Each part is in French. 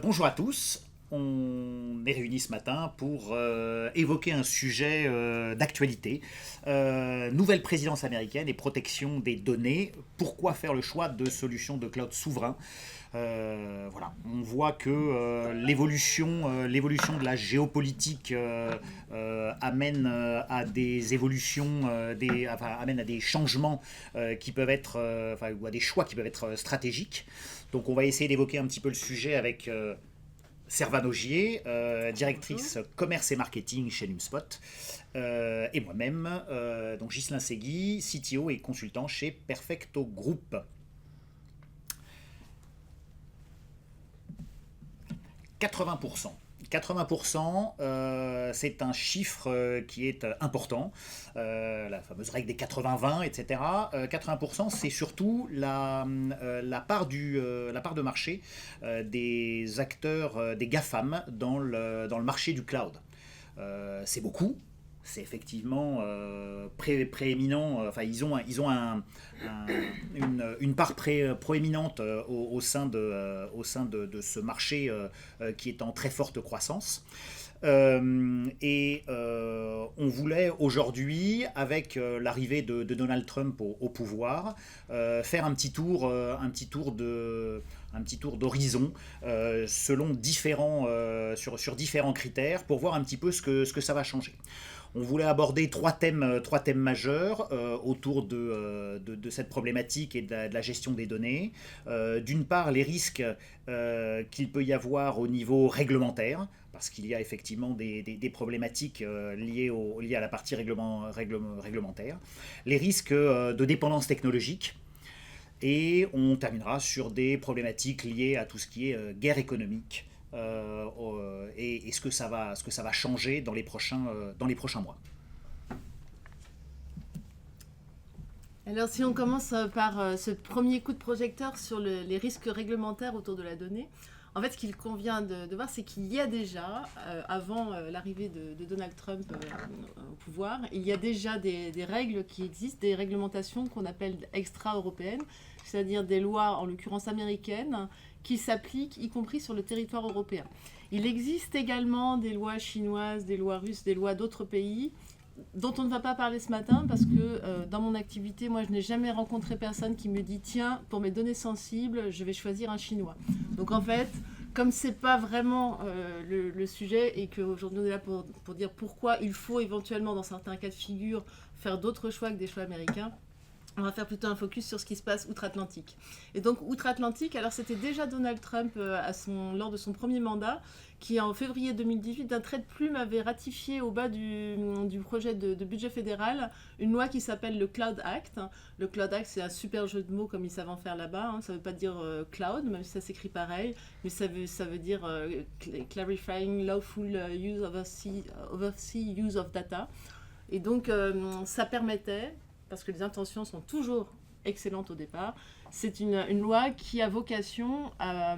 Bonjour à tous. On est réunis ce matin pour évoquer un sujet d'actualité. Nouvelle présidence américaine et protection des données. Pourquoi faire le choix de solutions de cloud souverain? Voilà. On voit que l'évolution de la géopolitique amène à des évolutions, amène à des changements qui peuvent être, ou à des choix qui peuvent être stratégiques. Donc on va essayer d'évoquer un petit peu le sujet avec Servane Augier, Bonjour. directrice commerce et marketing chez Numspot, et moi-même, donc Ghislain Segui, CTO et consultant chez Perfecto Group. 80%. 80%, c'est un chiffre qui est important. La fameuse règle des 80-20, etc. 80%, c'est surtout la part de marché des acteurs, des GAFAM dans le marché du cloud. C'est beaucoup. C'est effectivement prééminent. Enfin, une part proéminente au sein de ce marché qui est en très forte croissance. On voulait aujourd'hui, avec l'arrivée de Donald Trump au pouvoir, faire un petit tour d'horizon sur différents critères pour voir un petit peu ce que ça va changer. On voulait aborder trois thèmes majeurs autour de cette problématique et de la gestion des données. D'une part, les risques qu'il peut y avoir au niveau réglementaire, parce qu'il y a effectivement des problématiques liées à la partie réglementaire. Les risques de dépendance technologique. Et on terminera sur des problématiques liées à tout ce qui est guerre économique et ce que ça va changer dans les prochains mois. Alors si on commence par ce premier coup de projecteur sur les risques réglementaires autour de la donnée, en fait ce qu'il convient de voir, c'est qu'il y a déjà, avant l'arrivée de Donald Trump au pouvoir, il y a déjà des règles qui existent, des réglementations qu'on appelle extra-européennes, c'est-à-dire des lois, en l'occurrence américaines, qui s'appliquent y compris sur le territoire européen. Il existe également des lois chinoises, des lois russes, des lois d'autres pays dont on ne va pas parler ce matin parce que dans mon activité, moi, je n'ai jamais rencontré personne qui me dit tiens, pour mes données sensibles, je vais choisir un chinois. Donc en fait, comme c'est pas vraiment le sujet et qu'aujourd'hui on est là pour dire pourquoi il faut éventuellement dans certains cas de figure faire d'autres choix que des choix américains, on va faire plutôt un focus sur ce qui se passe outre-Atlantique. Et donc, outre-Atlantique, alors c'était déjà Donald Trump lors de son premier mandat, qui en février 2018, d'un trait de plume, avait ratifié au bas du projet de budget fédéral une loi qui s'appelle le Cloud Act. Le Cloud Act, c'est un super jeu de mots comme ils savent en faire là-bas. Ça ne veut pas dire cloud, même si ça s'écrit pareil, mais ça veut dire clarifying lawful oversea use of data. Et donc, ça permettait, parce que les intentions sont toujours excellentes au départ, c'est une loi qui a vocation à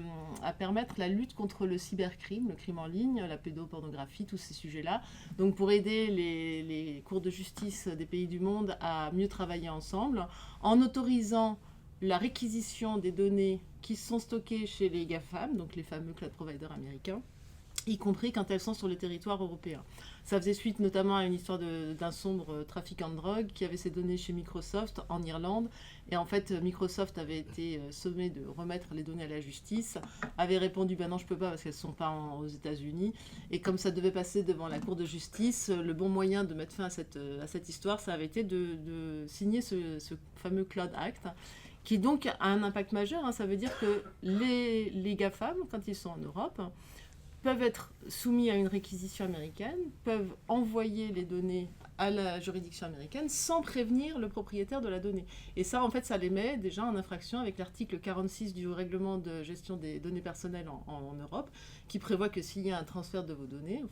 permettre la lutte contre le cybercrime, le crime en ligne, la pédopornographie, tous ces sujets-là. Donc pour aider les cours de justice des pays du monde à mieux travailler ensemble, en autorisant la réquisition des données qui sont stockées chez les GAFAM, donc les fameux cloud providers américains, y compris quand elles sont sur le territoire européen. Ça faisait suite notamment à une histoire d'un sombre trafiquant de drogue qui avait ses données chez Microsoft en Irlande. Et en fait, Microsoft avait été sommé de remettre les données à la justice, avait répondu non, je peux pas parce qu'elles ne sont pas aux États-Unis. Et comme ça devait passer devant la Cour de justice, le bon moyen de mettre fin à cette histoire, ça avait été de signer ce fameux Cloud Act, qui donc a un impact majeur. Ça veut dire que les GAFAM, quand ils sont en Europe, peuvent être soumis à une réquisition américaine, peuvent envoyer les données à la juridiction américaine sans prévenir le propriétaire de la donnée. Et ça, en fait, ça les met déjà en infraction avec l'article 46 du règlement de gestion des données personnelles en Europe, qui prévoit que s'il y a un transfert de vos données,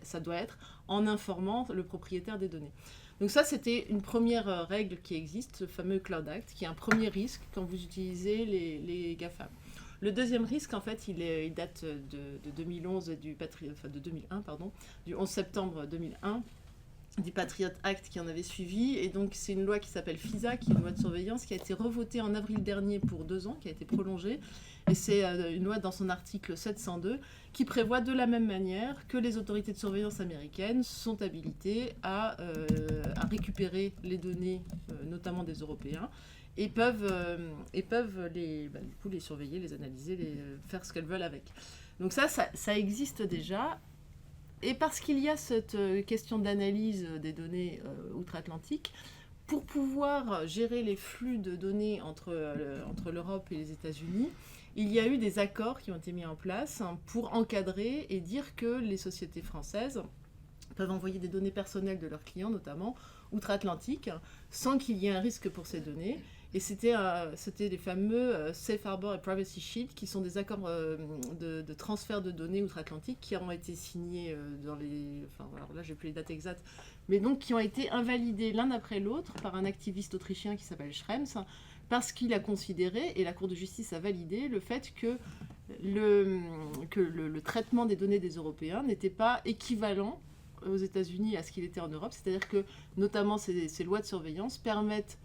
ça doit être en informant le propriétaire des données. Donc ça, c'était une première règle qui existe, ce fameux Cloud Act, qui est un premier risque quand vous utilisez les GAFAM. Le deuxième risque, en fait, il date de 2011 et de 2001, du 11 septembre 2001. du Patriot Act qui en avait suivi. Et donc, c'est une loi qui s'appelle FISA, qui est une loi de surveillance, qui a été revotée en avril dernier pour 2 ans, qui a été prolongée. Et c'est une loi dans son article 702 qui prévoit de la même manière que les autorités de surveillance américaines sont habilitées à récupérer les données, notamment des Européens, et peuvent du coup, les surveiller, les analyser, faire ce qu'elles veulent avec. Donc ça existe déjà. Et parce qu'il y a cette question d'analyse des données outre-Atlantique, pour pouvoir gérer les flux de données entre l'Europe et les États-Unis, il y a eu des accords qui ont été mis en place pour encadrer et dire que les sociétés françaises peuvent envoyer des données personnelles de leurs clients, notamment outre-Atlantique, sans qu'il y ait un risque pour ces données. Et c'était les fameux Safe Harbor et Privacy Shield, qui sont des accords de transfert de données outre-Atlantique qui ont été signés dans les... Enfin, alors là, je n'ai plus les dates exactes, mais donc qui ont été invalidés l'un après l'autre par un activiste autrichien qui s'appelle Schrems, parce qu'il a considéré, et la Cour de justice a validé, le fait que le traitement des données des Européens n'était pas équivalent aux États-Unis à ce qu'il était en Europe. C'est-à-dire que, notamment, ces lois de surveillance permettent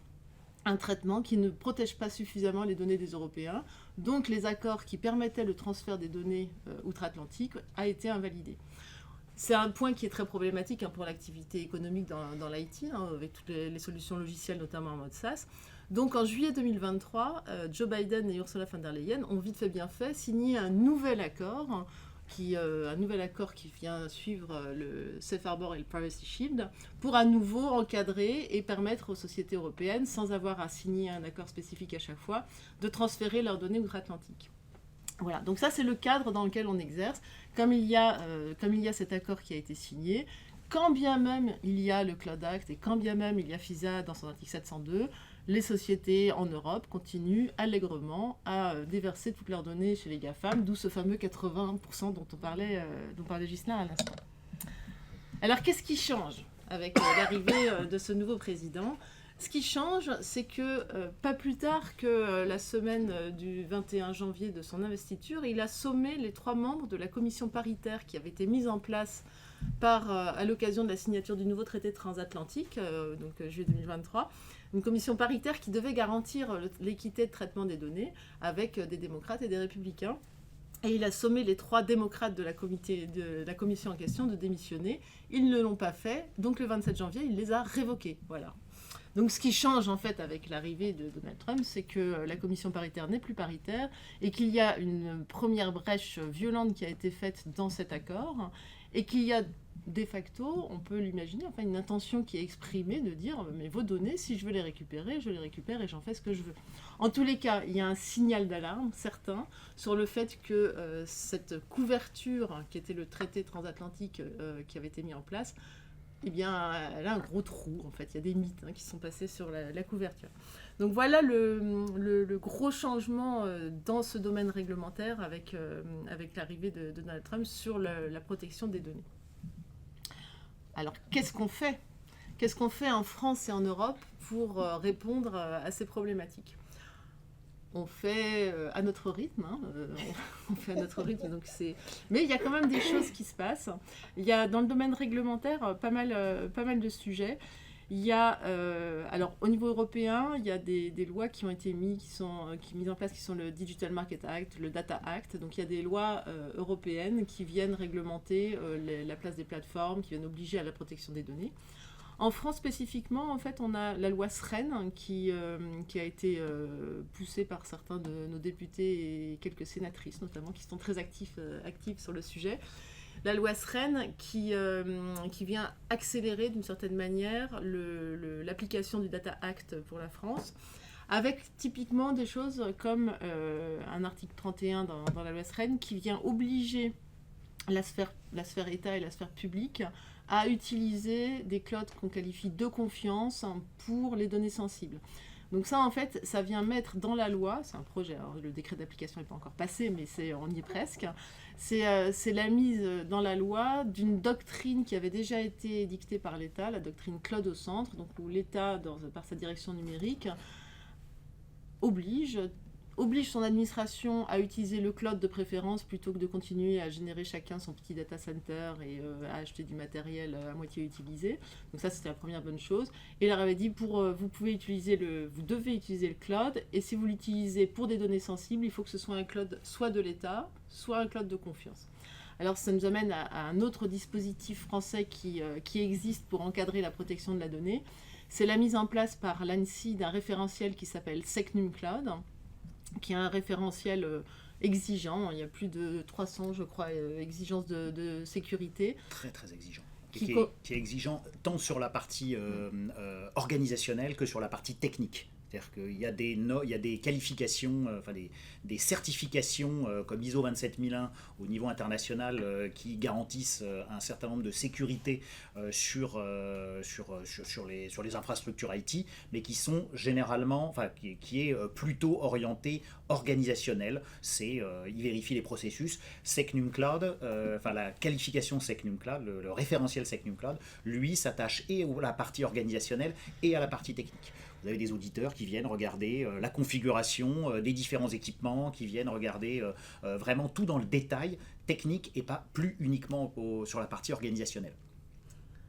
un traitement qui ne protège pas suffisamment les données des Européens. Donc, les accords qui permettaient le transfert des données outre-Atlantique a été invalidé. C'est un point qui est très problématique pour l'activité économique dans l'IT, avec toutes les solutions logicielles, notamment en mode SaaS. Donc en juillet 2023, Joe Biden et Ursula von der Leyen ont vite fait bien fait signé un nouvel accord qui vient suivre le Safe Harbor et le Privacy Shield pour à nouveau encadrer et permettre aux sociétés européennes, sans avoir à signer un accord spécifique à chaque fois, de transférer leurs données outre-Atlantique. Voilà, donc ça c'est le cadre dans lequel on exerce. Comme il y a cet accord qui a été signé, quand bien même il y a le Cloud Act et quand bien même il y a FISA dans son article 702, les sociétés en Europe continuent allègrement à déverser toutes leurs données chez les GAFAM, d'où ce fameux 80% dont parlait Ghislain à l'instant. Alors qu'est-ce qui change avec l'arrivée de ce nouveau président ? Ce qui change, c'est que pas plus tard que la semaine du 21 janvier de son investiture, il a sommé les 3 membres de la commission paritaire qui avait été mise en place à l'occasion de la signature du nouveau traité transatlantique, donc juillet 2023, une commission paritaire qui devait garantir l'équité de traitement des données avec des démocrates et des républicains. Et il a sommé les 3 démocrates de la commission en question de démissionner. Ils ne l'ont pas fait, donc le 27 janvier, il les a révoqués. Voilà. Donc ce qui change en fait avec l'arrivée de Donald Trump, c'est que la commission paritaire n'est plus paritaire et qu'il y a une première brèche violente qui a été faite dans cet accord et qu'il y a de facto, on peut l'imaginer, une intention qui est exprimée de dire mais vos données, si je veux les récupérer, je les récupère et j'en fais ce que je veux. En tous les cas, il y a un signal d'alarme certain sur le fait que cette couverture qui était le traité transatlantique qui avait été mis en place, eh bien, elle a un gros trou, en fait. Il y a des mythes qui sont passés sur la couverture. Donc voilà le gros changement dans ce domaine réglementaire avec l'arrivée de Donald Trump sur la protection des données. Alors, qu'est-ce qu'on fait ? Qu'est-ce qu'on fait en France et en Europe pour répondre à ces problématiques ? On fait à notre rythme, on fait à notre rythme, mais il y a quand même des choses qui se passent. Il y a dans le domaine réglementaire pas mal de sujets. Il y a, alors au niveau européen, il y a des lois qui ont été mises en place, qui sont le Digital Market Act, le Data Act. Donc il y a des lois européennes qui viennent réglementer la place des plateformes, qui viennent obliger à la protection des données. En France spécifiquement, en fait, on a la loi SREN qui a été poussée par certains de nos députés et quelques sénatrices notamment, qui sont très actives sur le sujet. La loi SREN qui vient accélérer d'une certaine manière l'application du Data Act pour la France, avec typiquement des choses comme un article 31 dans la loi SREN qui vient obliger la sphère État et la sphère publique à utiliser des clouds qu'on qualifie de confiance pour les données sensibles. Donc ça, en fait, ça vient mettre dans la loi, c'est un projet, alors le décret d'application n'est pas encore passé, mais on y est presque, c'est la mise dans la loi d'une doctrine qui avait déjà été dictée par l'État, la doctrine Cloud au centre, donc où l'État, par sa direction numérique, oblige oblige son administration à utiliser le cloud de préférence plutôt que de continuer à générer chacun son petit data center et à acheter du matériel à moitié utilisé. Donc ça, c'était la première bonne chose. Et il leur avait dit, vous devez utiliser le cloud, et si vous l'utilisez pour des données sensibles, il faut que ce soit un cloud soit de l'État, soit un cloud de confiance. Alors ça nous amène à un autre dispositif français qui existe pour encadrer la protection de la donnée. C'est la mise en place par l'ANSSI d'un référentiel qui s'appelle Secnum Cloud, qui est un référentiel exigeant. Il y a plus de 300, je crois, exigences de sécurité. Très, très exigeant. Qui est exigeant tant sur la partie organisationnelle que sur la partie technique. C'est-à-dire qu'il y a des qualifications, des certifications comme ISO 27001 au niveau international qui garantissent un certain nombre de sécurités sur les infrastructures IT, mais qui sont généralement, qui est plutôt orienté organisationnel. Il vérifie les processus. Secnum Cloud, la qualification Secnum Cloud, le référentiel Secnum Cloud, lui s'attache et à la partie organisationnelle et à la partie technique. Vous avez des auditeurs qui viennent regarder la configuration des différents équipements, qui viennent regarder vraiment tout dans le détail technique et pas plus uniquement sur la partie organisationnelle.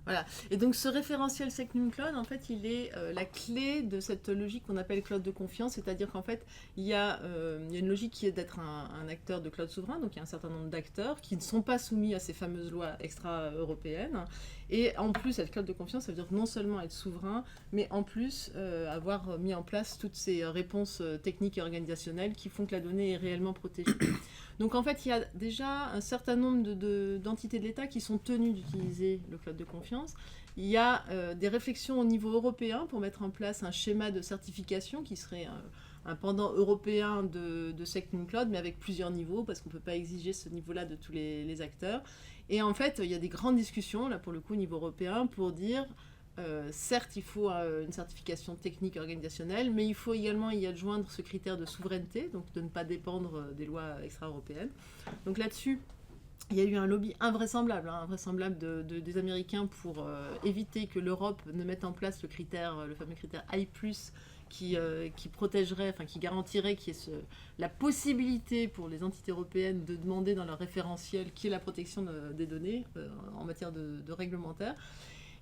Voilà. Et donc ce référentiel Secnum Cloud, en fait, il est la clé de cette logique qu'on appelle cloud de confiance, c'est-à-dire qu'en fait, il y a une logique qui est d'être un acteur de cloud souverain, donc il y a un certain nombre d'acteurs qui ne sont pas soumis à ces fameuses lois extra-européennes. Et en plus, être cloud de confiance, ça veut dire non seulement être souverain, mais en plus avoir mis en place toutes ces réponses techniques et organisationnelles qui font que la donnée est réellement protégée. Donc en fait, il y a déjà un certain nombre d'entités de l'État qui sont tenues d'utiliser le cloud de confiance. Il y a des réflexions au niveau européen pour mettre en place un schéma de certification qui serait un pendant européen de Secnum Cloud, mais avec plusieurs niveaux, parce qu'on ne peut pas exiger ce niveau-là de tous les acteurs. Et en fait, il y a des grandes discussions, là pour le coup, au niveau européen, pour dire... certes, il faut une certification technique organisationnelle, mais il faut également y adjoindre ce critère de souveraineté, donc de ne pas dépendre des lois extra-européennes. Donc là-dessus, il y a eu un lobby invraisemblable des Américains pour éviter que l'Europe ne mette en place le fameux critère I+, qui protégerait, qui garantirait qu'il y ait la possibilité pour les entités européennes de demander dans leur référentiel qui est la protection des données en matière de réglementaire.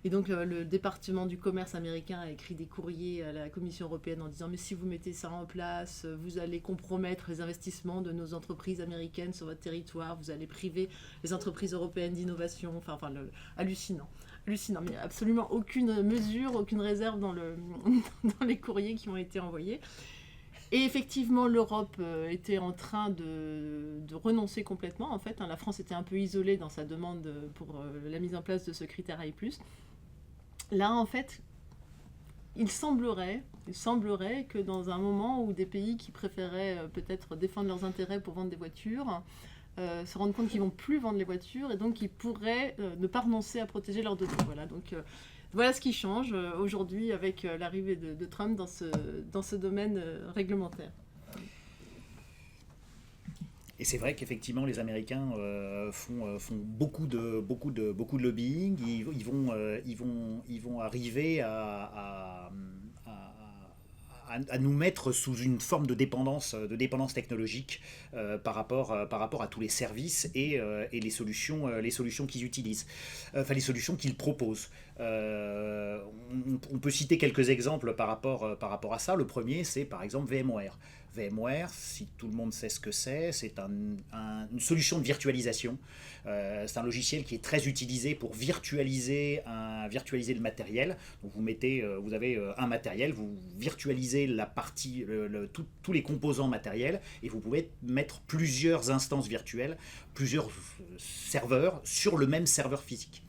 Et donc le département du commerce américain a écrit des courriers à la Commission européenne en disant « Mais si vous mettez ça en place, vous allez compromettre les investissements de nos entreprises américaines sur votre territoire, vous allez priver les entreprises européennes d'innovation. » Hallucinant. Hallucinant, mais absolument aucune mesure, aucune réserve dans les courriers qui ont été envoyés. Et effectivement, l'Europe était en train de renoncer complètement. En fait, la France était un peu isolée dans sa demande pour la mise en place de ce critère I+. Là, en fait, il semblerait que dans un moment où des pays qui préféraient peut-être défendre leurs intérêts pour vendre des voitures se rendent compte qu'ils ne vont plus vendre les voitures et donc ils pourraient ne pas renoncer à protéger leurs données. Voilà, donc voilà ce qui change aujourd'hui avec l'arrivée de Trump dans ce domaine réglementaire. Et c'est vrai qu'effectivement, les Américains font beaucoup de lobbying. Ils vont arriver à nous mettre sous une forme de dépendance technologique par rapport à tous les services et les solutions qu'ils utilisent, les solutions qu'ils proposent. On peut citer quelques exemples par rapport à ça. Le premier, c'est par exemple VMware. VMware, si tout le monde sait ce que c'est une solution de virtualisation. C'est un logiciel qui est très utilisé pour virtualiser le matériel. Donc vous avez un matériel, vous virtualisez la partie, tous les composants matériels et vous pouvez mettre plusieurs instances virtuelles, plusieurs serveurs sur le même serveur physique.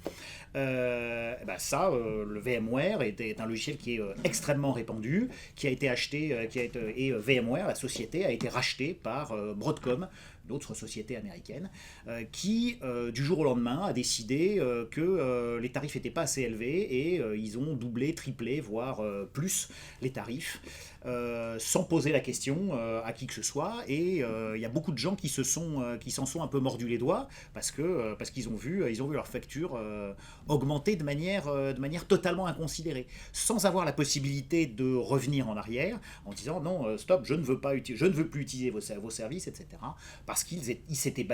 Le VMware est un logiciel qui est extrêmement répandu, qui a été acheté, et VMware, la société, a été rachetée par Broadcom, d'autres sociétés américaines, qui, du jour au lendemain, a décidé que les tarifs n'étaient pas assez élevés et ils ont doublé, triplé, voire plus les tarifs. Sans poser la question à qui que ce soit, et il y a beaucoup de gens qui s'en sont un peu mordus les doigts parce qu'ils ont vu leur facture augmenter de manière totalement inconsidérée, sans avoir la possibilité de revenir en arrière en disant non, stop, je ne veux plus utiliser vos services, etc. Parce qu'ils étaient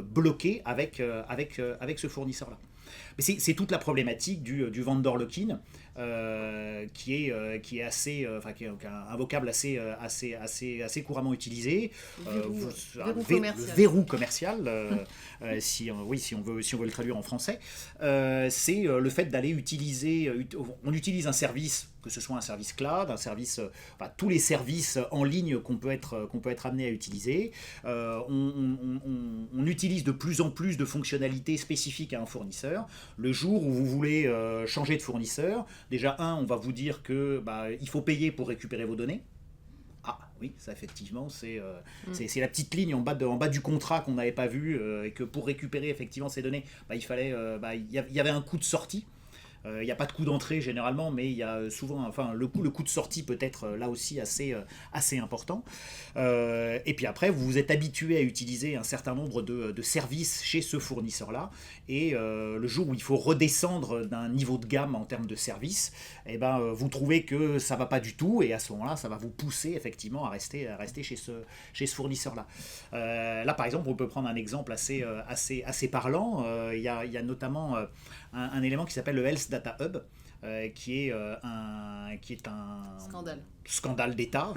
bloqués avec ce fournisseur-là. Mais c'est toute la problématique du vendor lock-in, qui est assez, qui est un vocable assez couramment utilisé. Le verrou commercial, si on veut le traduire en français, c'est le fait d'aller utiliser. On utilise un service, que ce soit un service cloud, tous les services en ligne qu'on peut être amené à utiliser. On utilise de plus en plus de fonctionnalités spécifiques à un fournisseur. Le jour où vous voulez changer de fournisseur, déjà on va vous dire que il faut payer pour récupérer vos données. Ah oui, ça effectivement, c'est la petite ligne en bas du contrat qu'on n'avait pas vu, et que pour récupérer effectivement ces données, il y avait un coût de sortie. Il n'y a pas de coût d'entrée généralement, mais il y a souvent, le coût de sortie peut être là aussi assez important. Et puis après, vous vous êtes habitué à utiliser un certain nombre de services chez ce fournisseur-là, et le jour où il faut redescendre d'un niveau de gamme en termes de services, vous trouvez que ça ne va pas du tout, et à ce moment-là, ça va vous pousser effectivement à rester chez ce fournisseur-là. Là, par exemple, on peut prendre un exemple assez parlant. Il y a notamment un élément qui s'appelle le Health Data Hub, qui est un scandale d'État.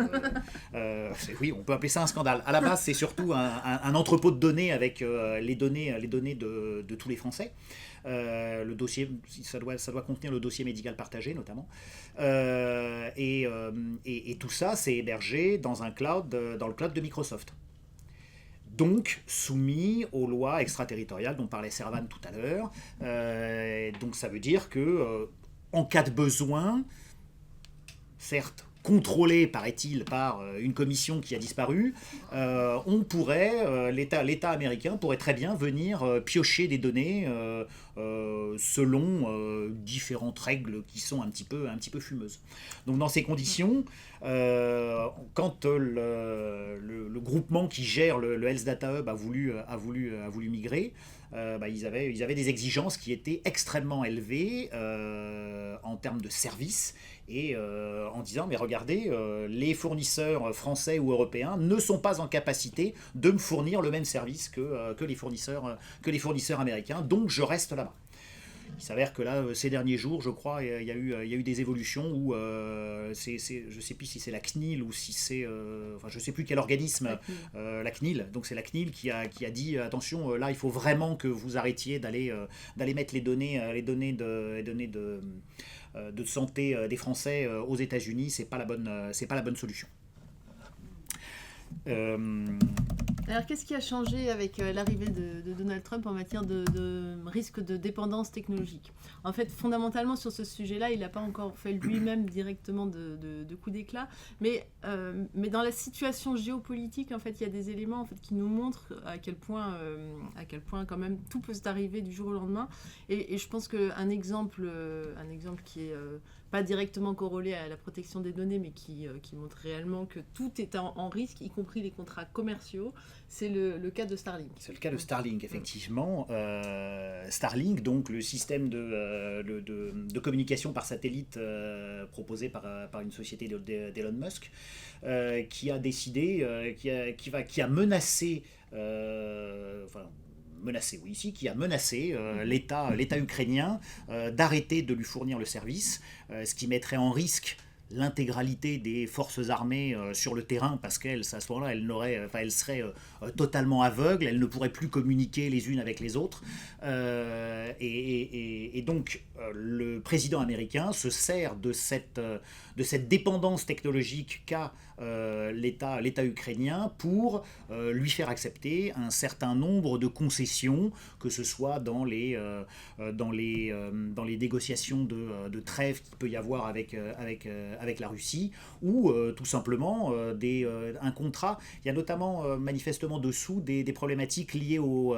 Oui, on peut appeler ça un scandale. À la base, c'est surtout un entrepôt de données avec les données de tous les Français. Le dossier, ça doit contenir le dossier médical partagé notamment. Et tout ça, c'est hébergé dans le cloud de Microsoft. Donc soumis aux lois extraterritoriales dont parlait Servan tout à l'heure. Donc ça veut dire que en cas de besoin, certes contrôlé, paraît-il, par une commission qui a disparu, l'État américain pourrait très bien venir piocher des données selon différentes règles qui sont un petit peu fumeuses. Donc dans ces conditions, quand le groupement qui gère le Health Data Hub a voulu migrer, ils avaient des exigences qui étaient extrêmement élevées en termes de services, et en disant mais regardez, les fournisseurs français ou européens ne sont pas en capacité de me fournir le même service que les fournisseurs américains, donc je reste là-bas. Il s'avère que là, ces derniers jours, je crois, il y a eu des évolutions où je ne sais plus si c'est la CNIL ou si c'est, je ne sais plus quel organisme, la CNIL. Donc c'est la CNIL qui a dit attention, là il faut vraiment que vous arrêtiez d'aller mettre les données de santé des Français aux États-Unis. C'est pas la bonne solution. Alors, qu'est-ce qui a changé avec l'arrivée de Donald Trump en matière de risque de dépendance technologique ? En fait, fondamentalement, sur ce sujet-là, il n'a pas encore fait lui-même directement de coup d'éclat, mais dans la situation géopolitique, en fait, il y a des éléments en fait, qui nous montrent à quel point quand même tout peut arriver du jour au lendemain. Et je pense qu'un exemple qui est pas directement corrélé à la protection des données, mais qui montre réellement que tout est en risque, y compris les contrats commerciaux, c'est le cas de Starlink. C'est le cas de Starlink, effectivement. Starlink, donc le système de communication par satellite proposé par une société d'Elon Musk, qui a décidé, qui a menacé... qui a menacé l'État ukrainien d'arrêter de lui fournir le service, ce qui mettrait en risque l'intégralité des forces armées sur le terrain, parce qu'à ce moment-là, elles seraient totalement aveugles, elles ne pourraient plus communiquer les unes avec les autres. Et donc, le président américain se sert de cette dépendance technologique qu'a l'État ukrainien pour lui faire accepter un certain nombre de concessions, que ce soit dans les négociations de trêve qu'il peut y avoir avec la Russie, ou tout simplement un contrat. Il y a notamment manifestement dessous des problématiques liées aux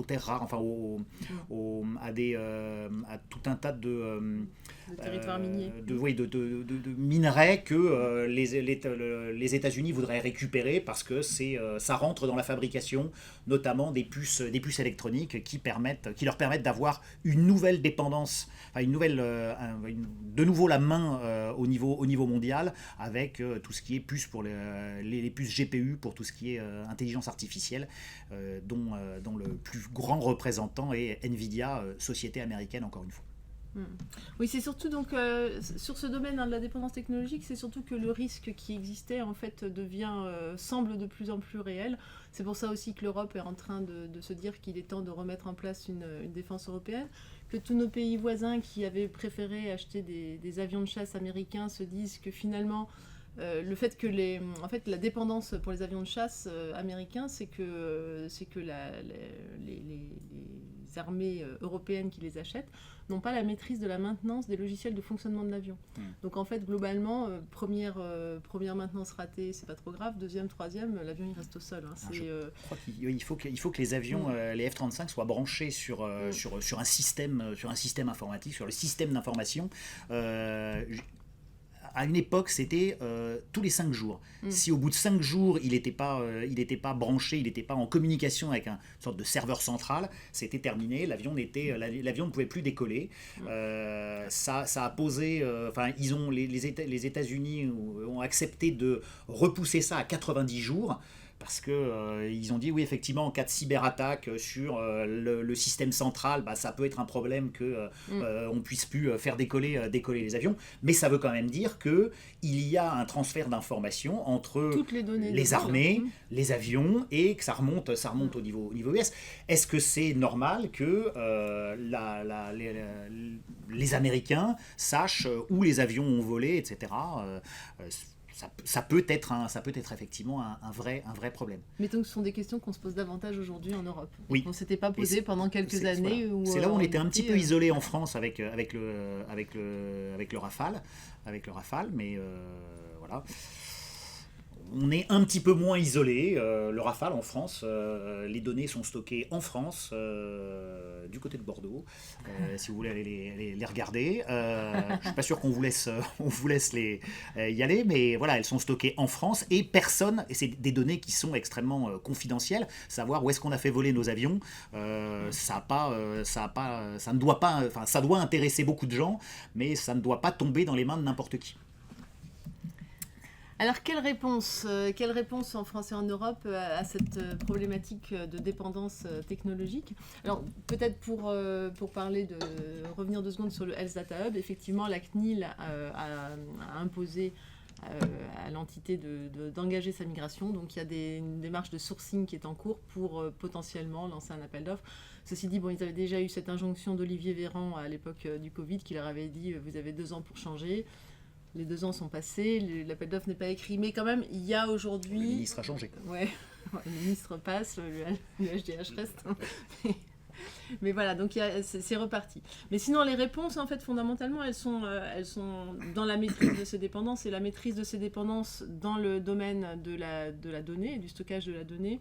terres rares, enfin à tout un tas Le territoire minier. de minerais que les États-Unis voudraient récupérer parce que ça rentre dans la fabrication, notamment des puces électroniques qui leur permettent d'avoir une nouvelle dépendance, enfin de nouveau la main au niveau mondial avec tout ce qui est puces pour les puces GPU, pour tout ce qui est intelligence artificielle, dont le plus grand représentant est Nvidia, société américaine encore une fois. Oui, c'est surtout donc sur ce domaine de la dépendance technologique, c'est surtout que le risque qui existait en fait semble de plus en plus réel. C'est pour ça aussi que l'Europe est en train de se dire qu'il est temps de remettre en place une défense européenne, que tous nos pays voisins qui avaient préféré acheter des avions de chasse américains se disent que finalement le fait que la dépendance pour les avions de chasse américains, c'est que les armées européennes qui les achètent n'ont pas la maîtrise de la maintenance des logiciels de fonctionnement de l'avion. Donc en fait, globalement, première maintenance ratée, c'est pas trop grave. Deuxième, troisième, l'avion il reste au sol. Je crois qu'il faut que les avions, les F-35, soient branchés sur un système informatique, sur le système d'information. À une époque, c'était tous les 5 jours. Si au bout de 5 jours, il n'était pas branché, il n'était pas en communication avec une sorte de serveur central, c'était terminé, l'avion ne pouvait plus décoller. Ça a posé... les États-Unis ont accepté de repousser ça à 90 jours. Parce qu'ils ont dit, oui, effectivement, en cas de cyberattaque sur le système central, ça peut être un problème qu'on ne puisse plus faire décoller les avions. Mais ça veut quand même dire qu'il y a un transfert d'informations entre toutes les données les armées, les avions, et que ça remonte au niveau US. Est-ce que c'est normal que les Américains sachent où les avions ont volé, etc. Ça peut être effectivement un vrai problème. Mettons que ce sont des questions qu'on se pose davantage aujourd'hui en Europe. Oui. On ne s'était pas posé pendant quelques années. Voilà. C'est là où on était un petit peu isolé en France avec le Rafale. Mais voilà. On est un petit peu moins isolé. Le Rafale en France, les données sont stockées en France, du côté de Bordeaux, si vous voulez aller les regarder. Je ne suis pas sûr qu'on vous laisse y aller, mais voilà, elles sont stockées en France et et c'est des données qui sont extrêmement confidentielles. Savoir où est-ce qu'on a fait voler nos avions, ça doit intéresser beaucoup de gens, mais ça ne doit pas tomber dans les mains de n'importe qui. Alors, quelle réponse en France et en Europe à cette problématique de dépendance technologique ? Alors, peut-être pour revenir 2 secondes sur le Health Data Hub, effectivement, la CNIL a imposé à l'entité d'engager sa migration. Donc, il y a une démarche de sourcing qui est en cours pour potentiellement lancer un appel d'offres. Ceci dit, ils avaient déjà eu cette injonction d'Olivier Véran à l'époque du Covid qui leur avait dit « vous avez 2 ans pour changer ». Les 2 ans sont passés, l'appel d'offres n'est pas écrit, mais quand même, il y a aujourd'hui... Le ministre a changé. Ouais, le ministre passe, le HDH reste. Mais voilà, donc c'est reparti. Mais sinon, les réponses, en fait, fondamentalement, elles sont dans la maîtrise de ces dépendances, et la maîtrise de ces dépendances dans le domaine de la donnée, du stockage de la donnée.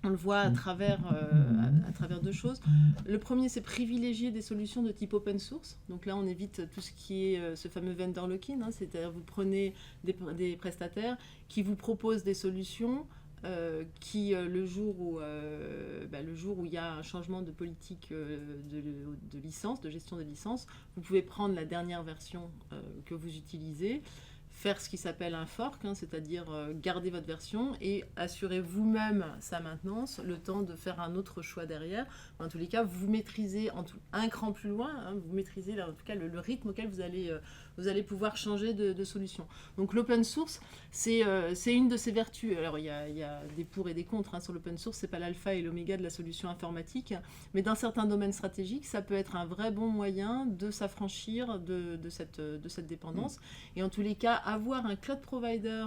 On le voit à travers 2 choses. Le premier, c'est privilégier des solutions de type open source. Donc là, on évite tout ce qui est ce fameux vendor lock-in. C'est-à-dire vous prenez des prestataires qui vous proposent des solutions qui, le jour où il y a un changement de politique de licence, de gestion de licence, vous pouvez prendre la dernière version que vous utilisez, faire ce qui s'appelle un fork, c'est-à-dire garder votre version et assurer vous-même sa maintenance, le temps de faire un autre choix derrière. En tous les cas, vous maîtrisez un cran plus loin, vous maîtrisez en tout cas le rythme auquel vous allez pouvoir changer de solution. Donc l'open source, c'est une de ses vertus. Alors il y a des pour et des contre sur l'open source, c'est pas l'alpha et l'oméga de la solution informatique, mais dans certains domaines stratégiques, ça peut être un vrai bon moyen de s'affranchir de cette dépendance. Et en tous les cas, avoir un cloud provider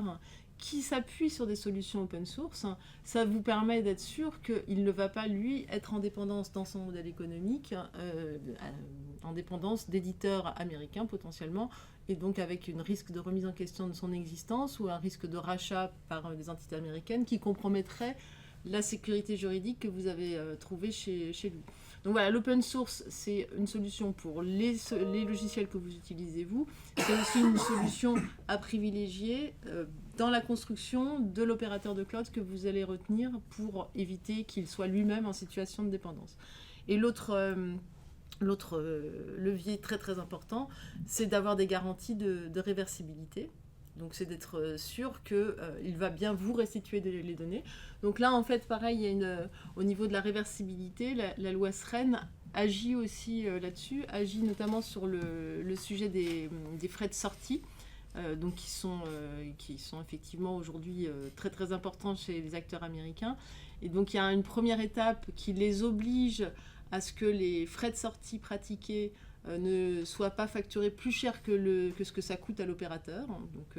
qui s'appuie sur des solutions open source, ça vous permet d'être sûr qu'il ne va pas, lui, être en dépendance dans son modèle économique, en dépendance d'éditeurs américains potentiellement, et donc avec un risque de remise en question de son existence ou un risque de rachat par des entités américaines qui compromettrait la sécurité juridique que vous avez trouvée chez lui. Donc voilà, l'open source, c'est une solution pour les logiciels que vous utilisez vous. C'est aussi une solution à privilégier dans la construction de l'opérateur de cloud que vous allez retenir pour éviter qu'il soit lui-même en situation de dépendance. Et l'autre levier très très important, c'est d'avoir des garanties de réversibilité. Donc c'est d'être sûr qu'il va bien vous restituer les données. Donc là, en fait, pareil, il y a au niveau de la réversibilité, la loi SREN agit aussi là-dessus, agit notamment sur le sujet des frais de sortie, donc qui sont effectivement aujourd'hui très très importants chez les acteurs américains. Et donc il y a une première étape qui les oblige à ce que les frais de sortie pratiqués ne soit pas facturé plus cher que ce que ça coûte à l'opérateur. Donc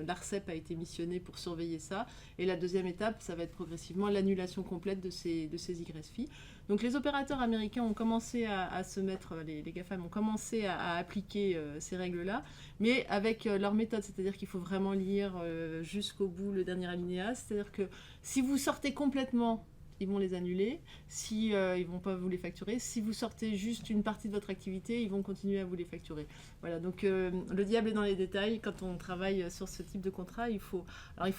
l'ARCEP a été missionné pour surveiller ça. Et la deuxième étape, ça va être progressivement l'annulation complète de ces YFI. Donc les opérateurs américains ont commencé à se mettre, les GAFAM ont commencé à appliquer ces règles-là, mais avec leur méthode, c'est-à-dire qu'il faut vraiment lire jusqu'au bout le dernier alinéa. C'est-à-dire que si vous sortez complètement, ils vont les annuler. Si ils ne vont pas vous les facturer, si vous sortez juste une partie de votre activité, ils vont continuer à vous les facturer. Voilà, donc le diable est dans les détails. Quand on travaille sur ce type de contrat, il faut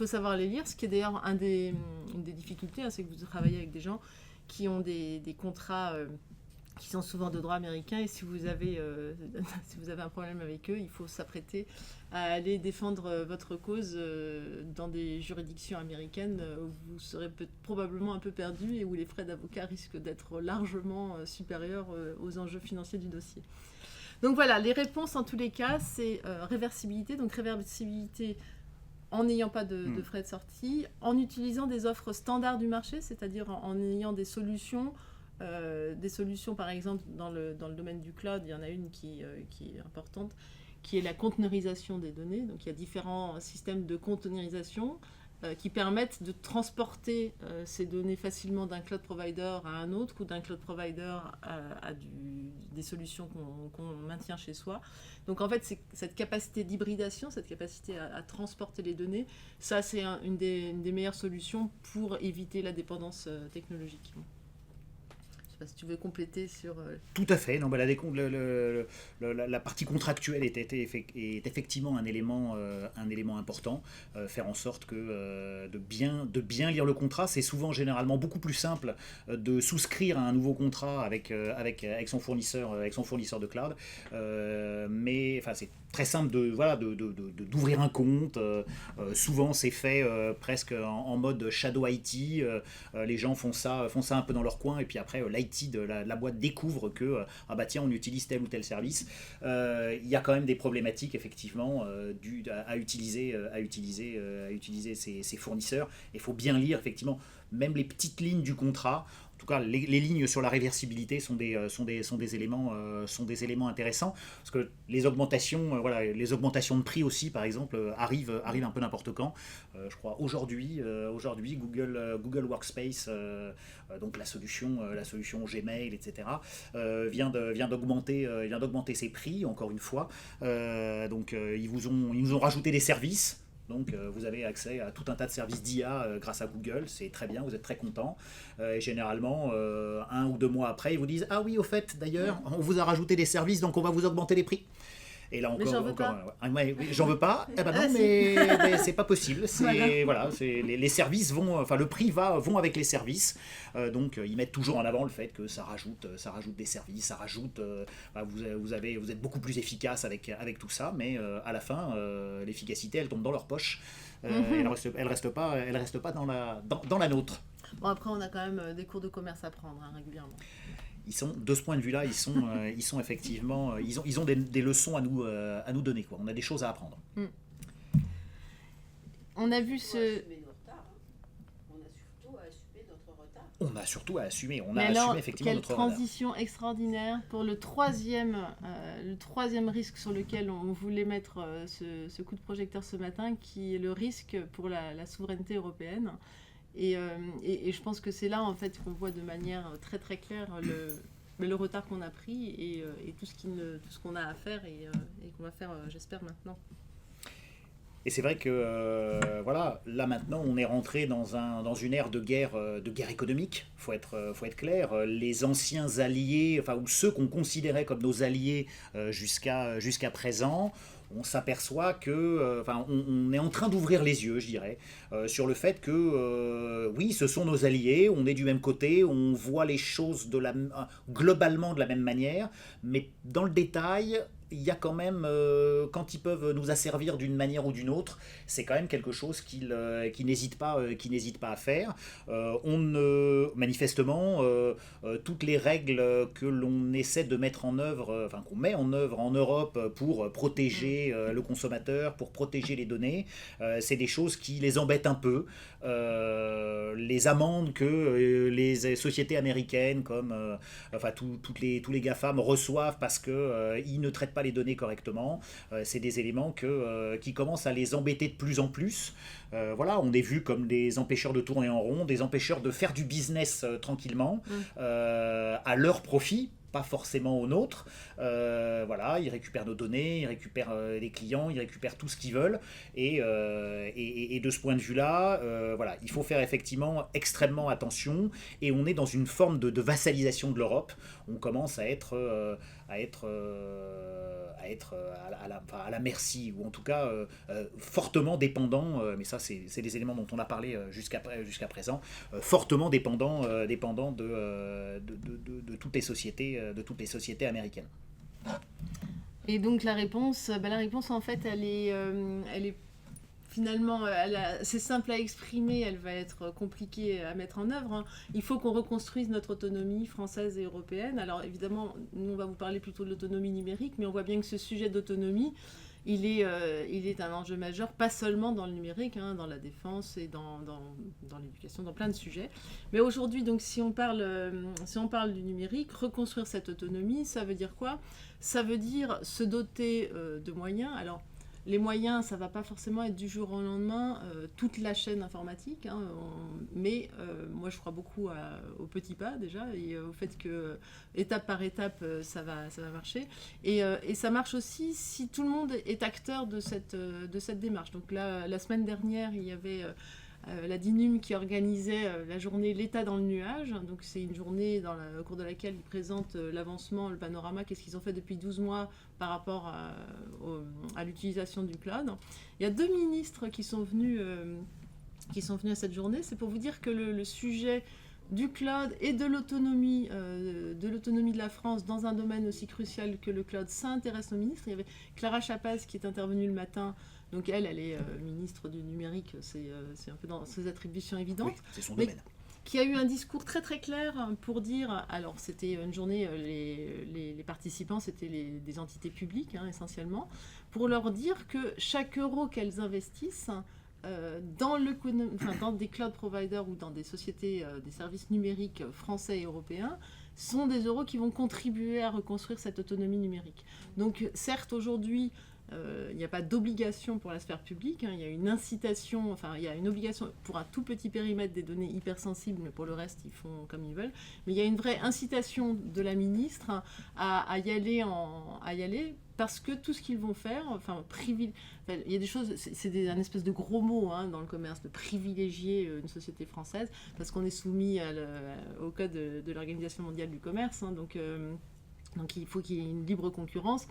savoir les lire, ce qui est d'ailleurs une des difficultés, c'est que vous travaillez avec des gens qui ont des contrats qui sont souvent de droit américain, et si vous avez un problème avec eux, il faut s'apprêter à aller défendre votre cause dans des juridictions américaines où vous serez probablement un peu perdu et où les frais d'avocat risquent d'être largement supérieurs aux enjeux financiers du dossier. Donc voilà, les réponses en tous les cas, c'est réversibilité. Donc réversibilité en n'ayant pas de frais de sortie, en utilisant des offres standards du marché, c'est-à-dire en ayant des solutions par exemple dans le domaine du cloud, il y en a une qui est importante, qui est la conteneurisation des données. Donc il y a différents systèmes de conteneurisation qui permettent de transporter ces données facilement d'un cloud provider à un autre ou d'un cloud provider à des solutions qu'on maintient chez soi. Donc en fait, c'est cette capacité d'hybridation, cette capacité à transporter les données, ça c'est une des meilleures solutions pour éviter la dépendance technologique. Si tu veux compléter sur... Tout à fait. Non, bah, la partie contractuelle est effectivement un élément important. Faire en sorte que de bien lire le contrat, c'est souvent généralement beaucoup plus simple de souscrire à un nouveau contrat avec son fournisseur de cloud. Mais c'est très simple d'ouvrir un compte. Souvent c'est fait presque en mode shadow IT. Les gens font ça un peu dans leur coin, et puis après l'IT de la boîte découvre que tiens, on utilise tel ou tel service. Il y a quand même des problématiques effectivement à utiliser ces fournisseurs. Il faut bien lire effectivement même les petites lignes du contrat. En tout cas, les lignes sur la réversibilité sont des éléments intéressants, parce que les augmentations de prix aussi, par exemple, arrivent un peu n'importe quand. Je crois aujourd'hui Google Workspace, donc la solution Gmail, etc., vient d'augmenter ses prix encore une fois. Donc ils nous ont rajouté des services. Donc vous avez accès à tout un tas de services d'IA grâce à Google, c'est très bien, vous êtes très content. Et généralement, 1 ou 2 mois après, ils vous disent « Ah oui, au fait, d'ailleurs, on vous a rajouté des services, donc on va vous augmenter les prix ». Et là Mais j'en veux pas. oui, j'en veux pas. Eh ben non, mais c'est pas possible. Les services vont, enfin le prix vont avec les services. Donc ils mettent toujours en avant le fait que ça rajoute des services, ça rajoute. Vous êtes beaucoup plus efficace avec tout ça, mais à la fin, l'efficacité elle tombe dans leur poche. Elle reste pas dans la nôtre. Bon, après, on a quand même des cours de commerce à prendre régulièrement. De ce point de vue-là, ils sont effectivement, ils ont des leçons à nous donner, quoi. On a des choses à apprendre. On a vu On a surtout à assumer. On Mais a alors, assumé effectivement notre quelle transition extraordinaire pour le troisième risque sur lequel on voulait mettre ce coup de projecteur ce matin, qui est le risque pour la souveraineté européenne. Et je pense que c'est là en fait qu'on voit de manière très très claire le retard qu'on a pris et tout ce qu'on a à faire et qu'on va faire, j'espère, maintenant. Et c'est vrai que là maintenant on est rentré dans une ère de guerre économique. Faut être clair. Les anciens alliés, ou ceux qu'on considérait comme nos alliés jusqu'à présent, on s'aperçoit que, on est en train d'ouvrir les yeux, je dirais, sur le fait que, oui, ce sont nos alliés, on est du même côté, on voit les choses globalement de la même manière, mais dans le détail, il y a quand même, quand ils peuvent nous asservir d'une manière ou d'une autre, c'est quand même quelque chose qu'ils n'hésitent pas à faire. Manifestement, toutes les règles que l'on essaie de mettre en œuvre, qu'on met en œuvre en Europe pour protéger le consommateur, pour protéger les données, c'est des choses qui les embêtent un peu. Les amendes que les sociétés américaines, comme tous les GAFAM reçoivent parce qu'ils ne traitent pas les données correctement, c'est des éléments qui commencent à les embêter de plus en plus. On est vu comme des empêcheurs de tourner en rond, des empêcheurs de faire du business tranquillement, à leur profit, pas forcément au nôtre. Ils récupèrent nos données, ils récupèrent les clients, ils récupèrent tout ce qu'ils veulent. Et de ce point de vue-là, il faut faire effectivement extrêmement attention. Et on est dans une forme de vassalisation de l'Europe. On commence à être à la merci, ou en tout cas fortement dépendant, mais ça c'est des éléments dont on a parlé jusqu'à présent, fortement dépendant de toutes les sociétés américaines. Et donc la réponse en fait elle est finalement, c'est simple à exprimer, elle va être compliquée à mettre en œuvre. Hein. Il faut qu'on reconstruise notre autonomie française et européenne. Alors évidemment, nous on va vous parler plutôt de l'autonomie numérique, mais on voit bien que ce sujet d'autonomie, il est un enjeu majeur, pas seulement dans le numérique, hein, dans la défense et dans l'éducation, dans plein de sujets. Mais aujourd'hui, donc, si on parle du numérique, reconstruire cette autonomie, ça veut dire quoi ? Ça veut dire se doter de moyens. Alors, les moyens, ça ne va pas forcément être du jour au lendemain, toute la chaîne informatique, hein, mais moi je crois beaucoup aux petits pas déjà, et au fait que étape par étape, ça va marcher. Et ça marche aussi si tout le monde est acteur de cette démarche. Donc là, la semaine dernière, il y avait la DINUM qui organisait la journée L'État dans le nuage. Donc c'est une journée au cours de laquelle ils présentent l'avancement, le panorama, qu'est-ce qu'ils ont fait depuis 12 mois par rapport à l'utilisation du cloud. Il y a 2 ministres qui sont venus à cette journée. C'est pour vous dire que le sujet du cloud et de l'autonomie de la France dans un domaine aussi crucial que le cloud, ça intéresse nos ministres. Il y avait Clara Chapaz qui est intervenue le matin. Donc elle est ministre du numérique, c'est un peu dans ses attributions évidentes. Oui, c'est son domaine. Qui a eu un discours très très clair pour dire, alors c'était une journée, les participants c'était des entités publiques essentiellement, pour leur dire que chaque euro qu'elles investissent dans des cloud providers ou dans des sociétés, des services numériques français et européens, sont des euros qui vont contribuer à reconstruire cette autonomie numérique. Donc certes aujourd'hui, il n'y a pas d'obligation pour la sphère publique, il y a une incitation, il y a une obligation pour un tout petit périmètre des données hypersensibles, mais pour le reste, ils font comme ils veulent. Mais il y a une vraie incitation de la ministre à y aller parce que tout ce qu'ils vont faire, il y a des choses, c'est un espèce de gros mot dans le commerce, de privilégier une société française, parce qu'on est soumis au code de l'Organisation mondiale du commerce, donc Donc il faut qu'il y ait une libre concurrence.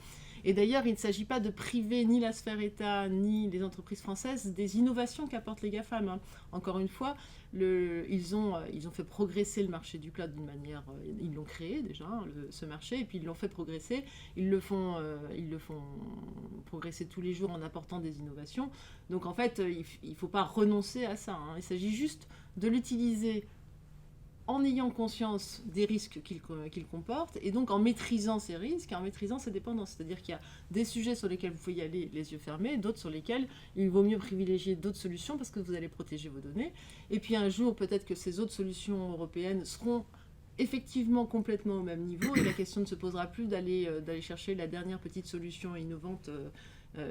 Et d'ailleurs, il ne s'agit pas de priver ni la sphère État, ni les entreprises françaises des innovations qu'apportent les GAFAM, hein. Encore une fois, ils ont fait progresser le marché du cloud d'une manière... ils l'ont créé déjà, hein, ce marché, et puis ils l'ont fait progresser. Ils le font progresser tous les jours en apportant des innovations. Donc en fait, il ne faut pas renoncer à ça, hein. Il s'agit juste de l'utiliser en ayant conscience des risques qu'il comporte, et donc en maîtrisant ces risques, et en maîtrisant ses dépendances. C'est-à-dire qu'il y a des sujets sur lesquels vous pouvez y aller les yeux fermés, d'autres sur lesquels il vaut mieux privilégier d'autres solutions parce que vous allez protéger vos données. Et puis un jour, peut-être que ces autres solutions européennes seront effectivement complètement au même niveau, et la question ne se posera plus d'aller chercher la dernière petite solution innovante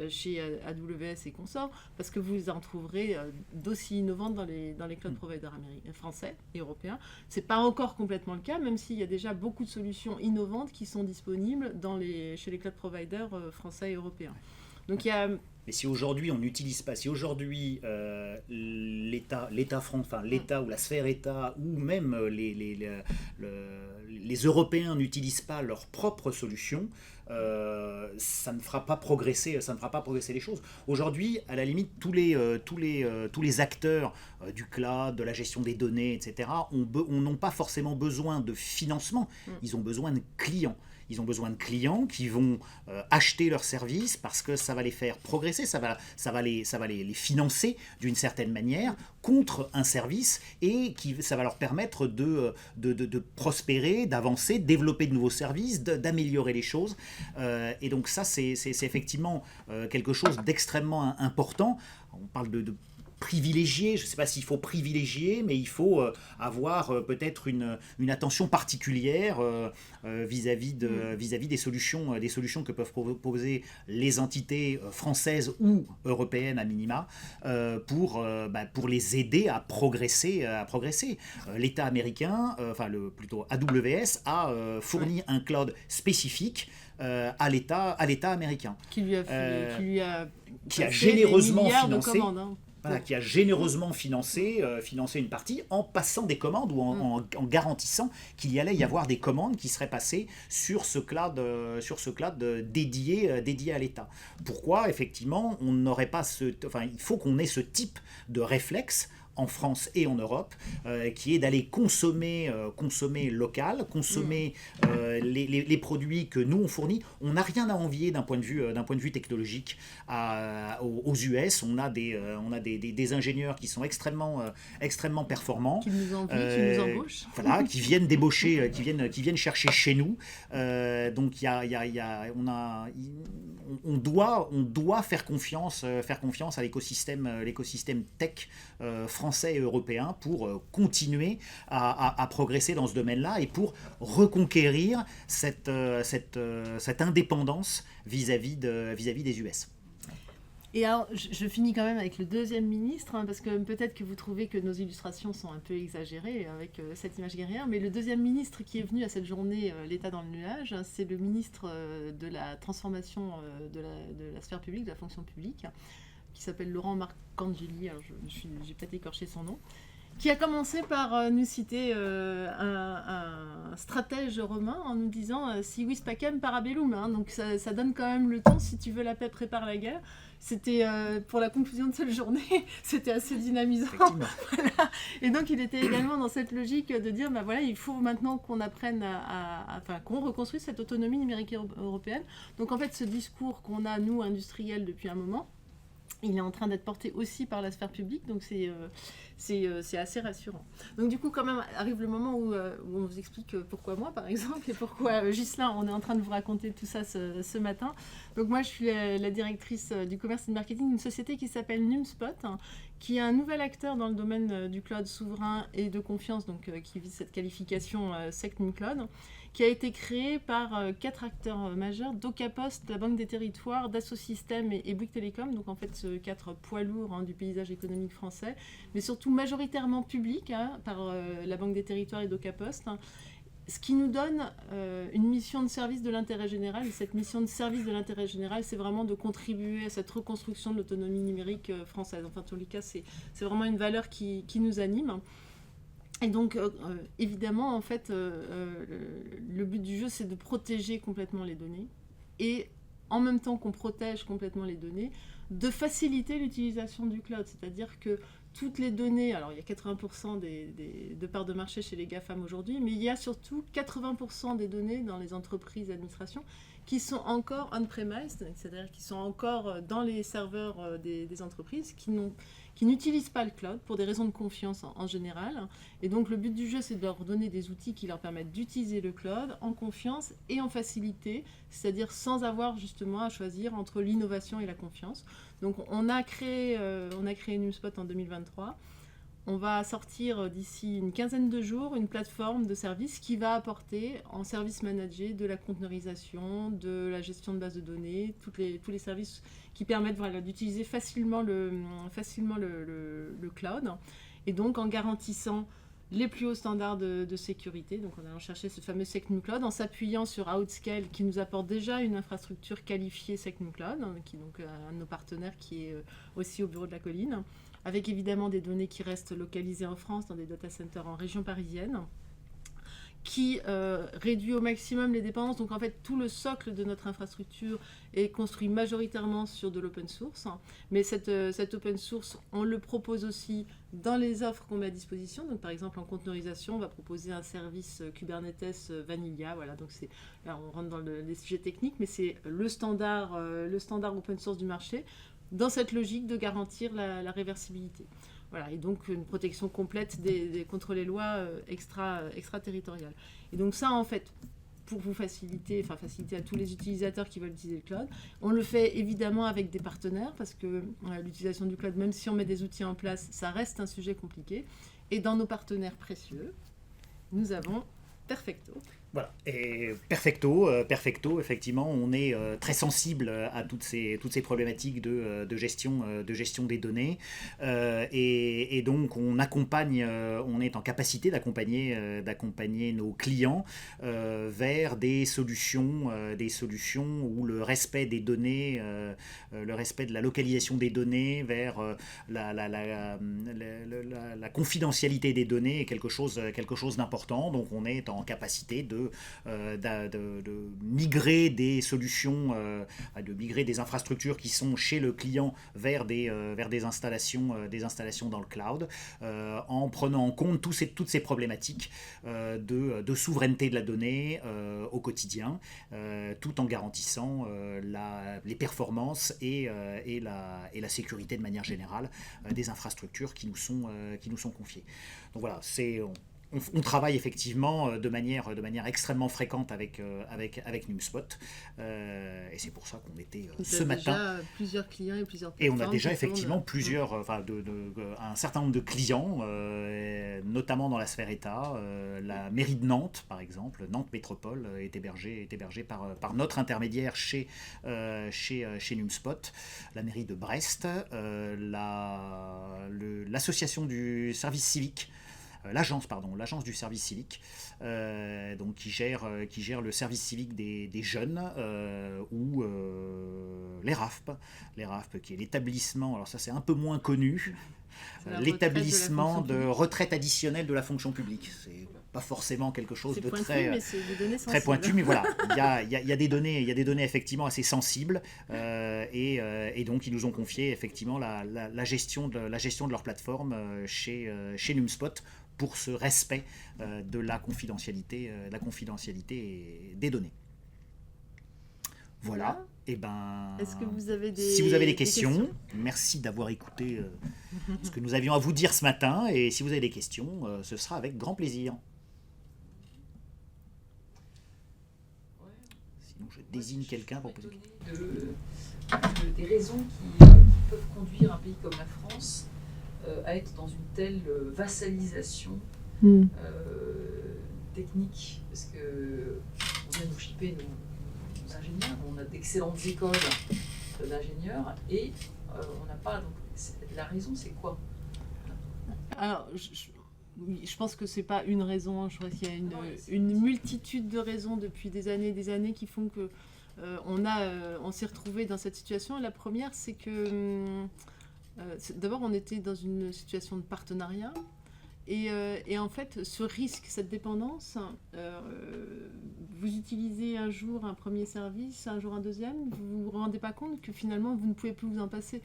chez AWS et consorts, parce que vous en trouverez d'aussi innovantes dans les cloud providers français et européens. Ce n'est pas encore complètement le cas, même s'il y a déjà beaucoup de solutions innovantes qui sont disponibles chez les cloud providers français et européens. Donc il y a... Mais si aujourd'hui on n'utilise pas, si aujourd'hui l'État ou la sphère État ou même les Européens n'utilisent pas leurs propres solutions, ça ne fera pas progresser les choses. Aujourd'hui, à la limite, tous les acteurs du cloud, de la gestion des données, etc., n'ont pas forcément besoin de financement, ils ont besoin de clients. Ils ont besoin de clients qui vont acheter leurs services parce que ça va les faire progresser, ça va les financer d'une certaine manière contre un service, et ça va leur permettre de prospérer, d'avancer, de développer de nouveaux services, d'améliorer les choses. Et donc ça, c'est effectivement quelque chose d'extrêmement important. On parle de privilégier, je ne sais pas s'il faut privilégier, mais il faut avoir peut-être une attention particulière vis-à-vis des solutions que peuvent proposer les entités françaises ou européennes à minima pour les aider à progresser. L'État américain, plutôt AWS, a fourni un cloud spécifique à l'État américain. Qui a généreusement financé. De commandes, hein. Voilà, qui a généreusement financé une partie en passant des commandes ou en garantissant qu'il y allait y avoir des commandes qui seraient passées sur ce cloud dédié à l'État. Pourquoi, effectivement, on n'aurait pas il faut qu'on ait ce type de réflexe en France et en Europe, qui est d'aller consommer local, consommer les produits que nous on fournit. On n'a rien à envier d'un point de vue technologique aux US. On a des ingénieurs qui sont extrêmement performants, qui nous envient, qui nous embauchent, voilà, qui viennent débaucher, qui viennent chercher chez nous. Donc on doit faire confiance à l'écosystème tech français et européen pour continuer à progresser dans ce domaine-là et pour reconquérir cette indépendance vis-à-vis des US. Et alors, je finis quand même avec le deuxième ministre, hein, parce que peut-être que vous trouvez que nos illustrations sont un peu exagérées avec cette image guerrière, mais le deuxième ministre qui est venu à cette journée, l'État dans le nuage, hein, c'est le ministre de la transformation de la sphère publique, de la fonction publique, qui s'appelle Laurent Marcangeli, alors j'ai peut-être écorché son nom, qui a commencé par nous citer un stratège romain en nous disant si vis pacem parabellum, hein, donc ça donne quand même le temps, si tu veux la paix, prépare la guerre. C'était pour la conclusion de cette journée, c'était assez dynamisant. Voilà. Et donc il était également dans cette logique de dire il faut maintenant qu'on apprenne qu'on reconstruise cette autonomie numérique européenne. Donc en fait, ce discours qu'on a, nous, industriels, depuis un moment, il est en train d'être porté aussi par la sphère publique, donc c'est assez rassurant. Donc du coup, quand même, arrive le moment où on vous explique pourquoi moi, par exemple, et pourquoi Ghislain, on est en train de vous raconter tout ça ce matin. Donc moi, je suis la directrice du commerce et du marketing d'une société qui s'appelle Numspot, hein, qui est un nouvel acteur dans le domaine du cloud souverain et de confiance, donc qui vise cette qualification SecNumCloud, qui a été créé par 4 acteurs majeurs, DocaPost, la Banque des Territoires, Dassault Systèmes et Bouygues Télécom, donc en fait 4 poids lourds du paysage économique français, mais surtout majoritairement public, hein, par la Banque des Territoires et DocaPost, hein, ce qui nous donne une mission de service de l'intérêt général. Et cette mission de service de l'intérêt général, c'est vraiment de contribuer à cette reconstruction de l'autonomie numérique française. Enfin, en tous les cas, c'est vraiment une valeur qui nous anime. Et donc, évidemment, en fait, le but du jeu, c'est de protéger complètement les données. Et en même temps qu'on protège complètement les données, de faciliter l'utilisation du cloud. C'est-à-dire que toutes les données, alors il y a 80% de parts de marché chez les GAFAM aujourd'hui, mais il y a surtout 80% des données dans les entreprises et administrations qui sont encore on-premise, c'est-à-dire qui sont encore dans les serveurs des entreprises, qui n'utilisent pas le cloud pour des raisons de confiance en général. Et donc le but du jeu, c'est de leur donner des outils qui leur permettent d'utiliser le cloud en confiance et en facilité, c'est-à-dire sans avoir justement à choisir entre l'innovation et la confiance. Donc on a créé NumSpot en 2023. On va sortir d'ici une quinzaine de jours une plateforme de services qui va apporter en service managé de la conteneurisation, de la gestion de bases de données, tous les services qui permettent d'utiliser facilement le cloud. Et donc en garantissant les plus hauts standards de sécurité, donc en allant chercher ce fameux SecNumCloud, en s'appuyant sur Outscale qui nous apporte déjà une infrastructure qualifiée SecNumCloud, qui est donc un de nos partenaires qui est aussi au bureau de la colline, avec évidemment des données qui restent localisées en France dans des data centers en région parisienne, qui réduit au maximum les dépendances. Donc en fait, tout le socle de notre infrastructure est construit majoritairement sur de l'open source. Mais cet open source, on le propose aussi dans les offres qu'on met à disposition. Donc par exemple, en conteneurisation, on va proposer un service Kubernetes Vanilla. Voilà, donc là, on rentre dans les sujets techniques, mais c'est le standard open source du marché, dans cette logique de garantir la réversibilité. Voilà, et donc une protection complète contre les lois extraterritoriales. Et donc ça, en fait, pour vous faciliter à tous les utilisateurs qui veulent utiliser le cloud, on le fait évidemment avec des partenaires, parce que l'utilisation du cloud, même si on met des outils en place, ça reste un sujet compliqué. Et dans nos partenaires précieux, nous avons Perfecto. Voilà, et Perfecto, effectivement, on est très sensible à toutes ces problématiques de gestion des données, et donc on est en capacité d'accompagner nos clients vers des solutions où le respect des données, le respect de la localisation des données, vers la confidentialité des données est quelque chose d'important. Donc on est en capacité de migrer des solutions, de migrer des infrastructures qui sont chez le client vers des installations dans le cloud, en prenant en compte toutes ces problématiques de souveraineté de la donnée au quotidien, tout en garantissant les performances et la sécurité de manière générale des infrastructures qui nous sont confiées. Donc voilà, on travaille effectivement de manière extrêmement fréquente avec NumSpot, et c'est pour ça qu'on était ce matin. Déjà plusieurs clients et plusieurs plateformes. Et on a déjà effectivement un certain nombre de clients, notamment dans la sphère État. La mairie de Nantes, par exemple, Nantes Métropole, est hébergée par notre intermédiaire chez NumSpot. La mairie de Brest, l'association du service civique, l'agence du service civique, donc qui gère le service civique des jeunes, ou l'ERAFP, qui est l'établissement, alors ça c'est un peu moins connu, l'établissement de retraite additionnelle de la fonction publique. C'est pas forcément quelque chose de très pointu, mais voilà, il y a des données effectivement assez sensibles, et donc ils nous ont confié effectivement la gestion de leur plateforme chez NumSpot, pour ce respect de la confidentialité des données. Voilà. Et est-ce que vous avez si vous avez des questions, merci d'avoir écouté ce que nous avions à vous dire ce matin, et si vous avez des questions, ce sera avec grand plaisir. Sinon, je désigne quelqu'un pour poser une question. Des raisons qui peuvent conduire un pays comme la France à être dans une telle vassalisation technique, parce que on vient nous shipper nos ingénieurs, on a d'excellentes écoles d'ingénieurs, et on n'a pas. Donc la raison, c'est quoi? Alors, je pense que c'est pas une raison. Je crois qu'il y a une multitude de raisons depuis des années qui font que on s'est retrouvé dans cette situation. La première, c'est que d'abord, on était dans une situation de partenariat, Et en fait, ce risque, cette dépendance, vous utilisez un jour un premier service, un jour un deuxième, vous vous rendez pas compte que finalement, vous ne pouvez plus vous en passer.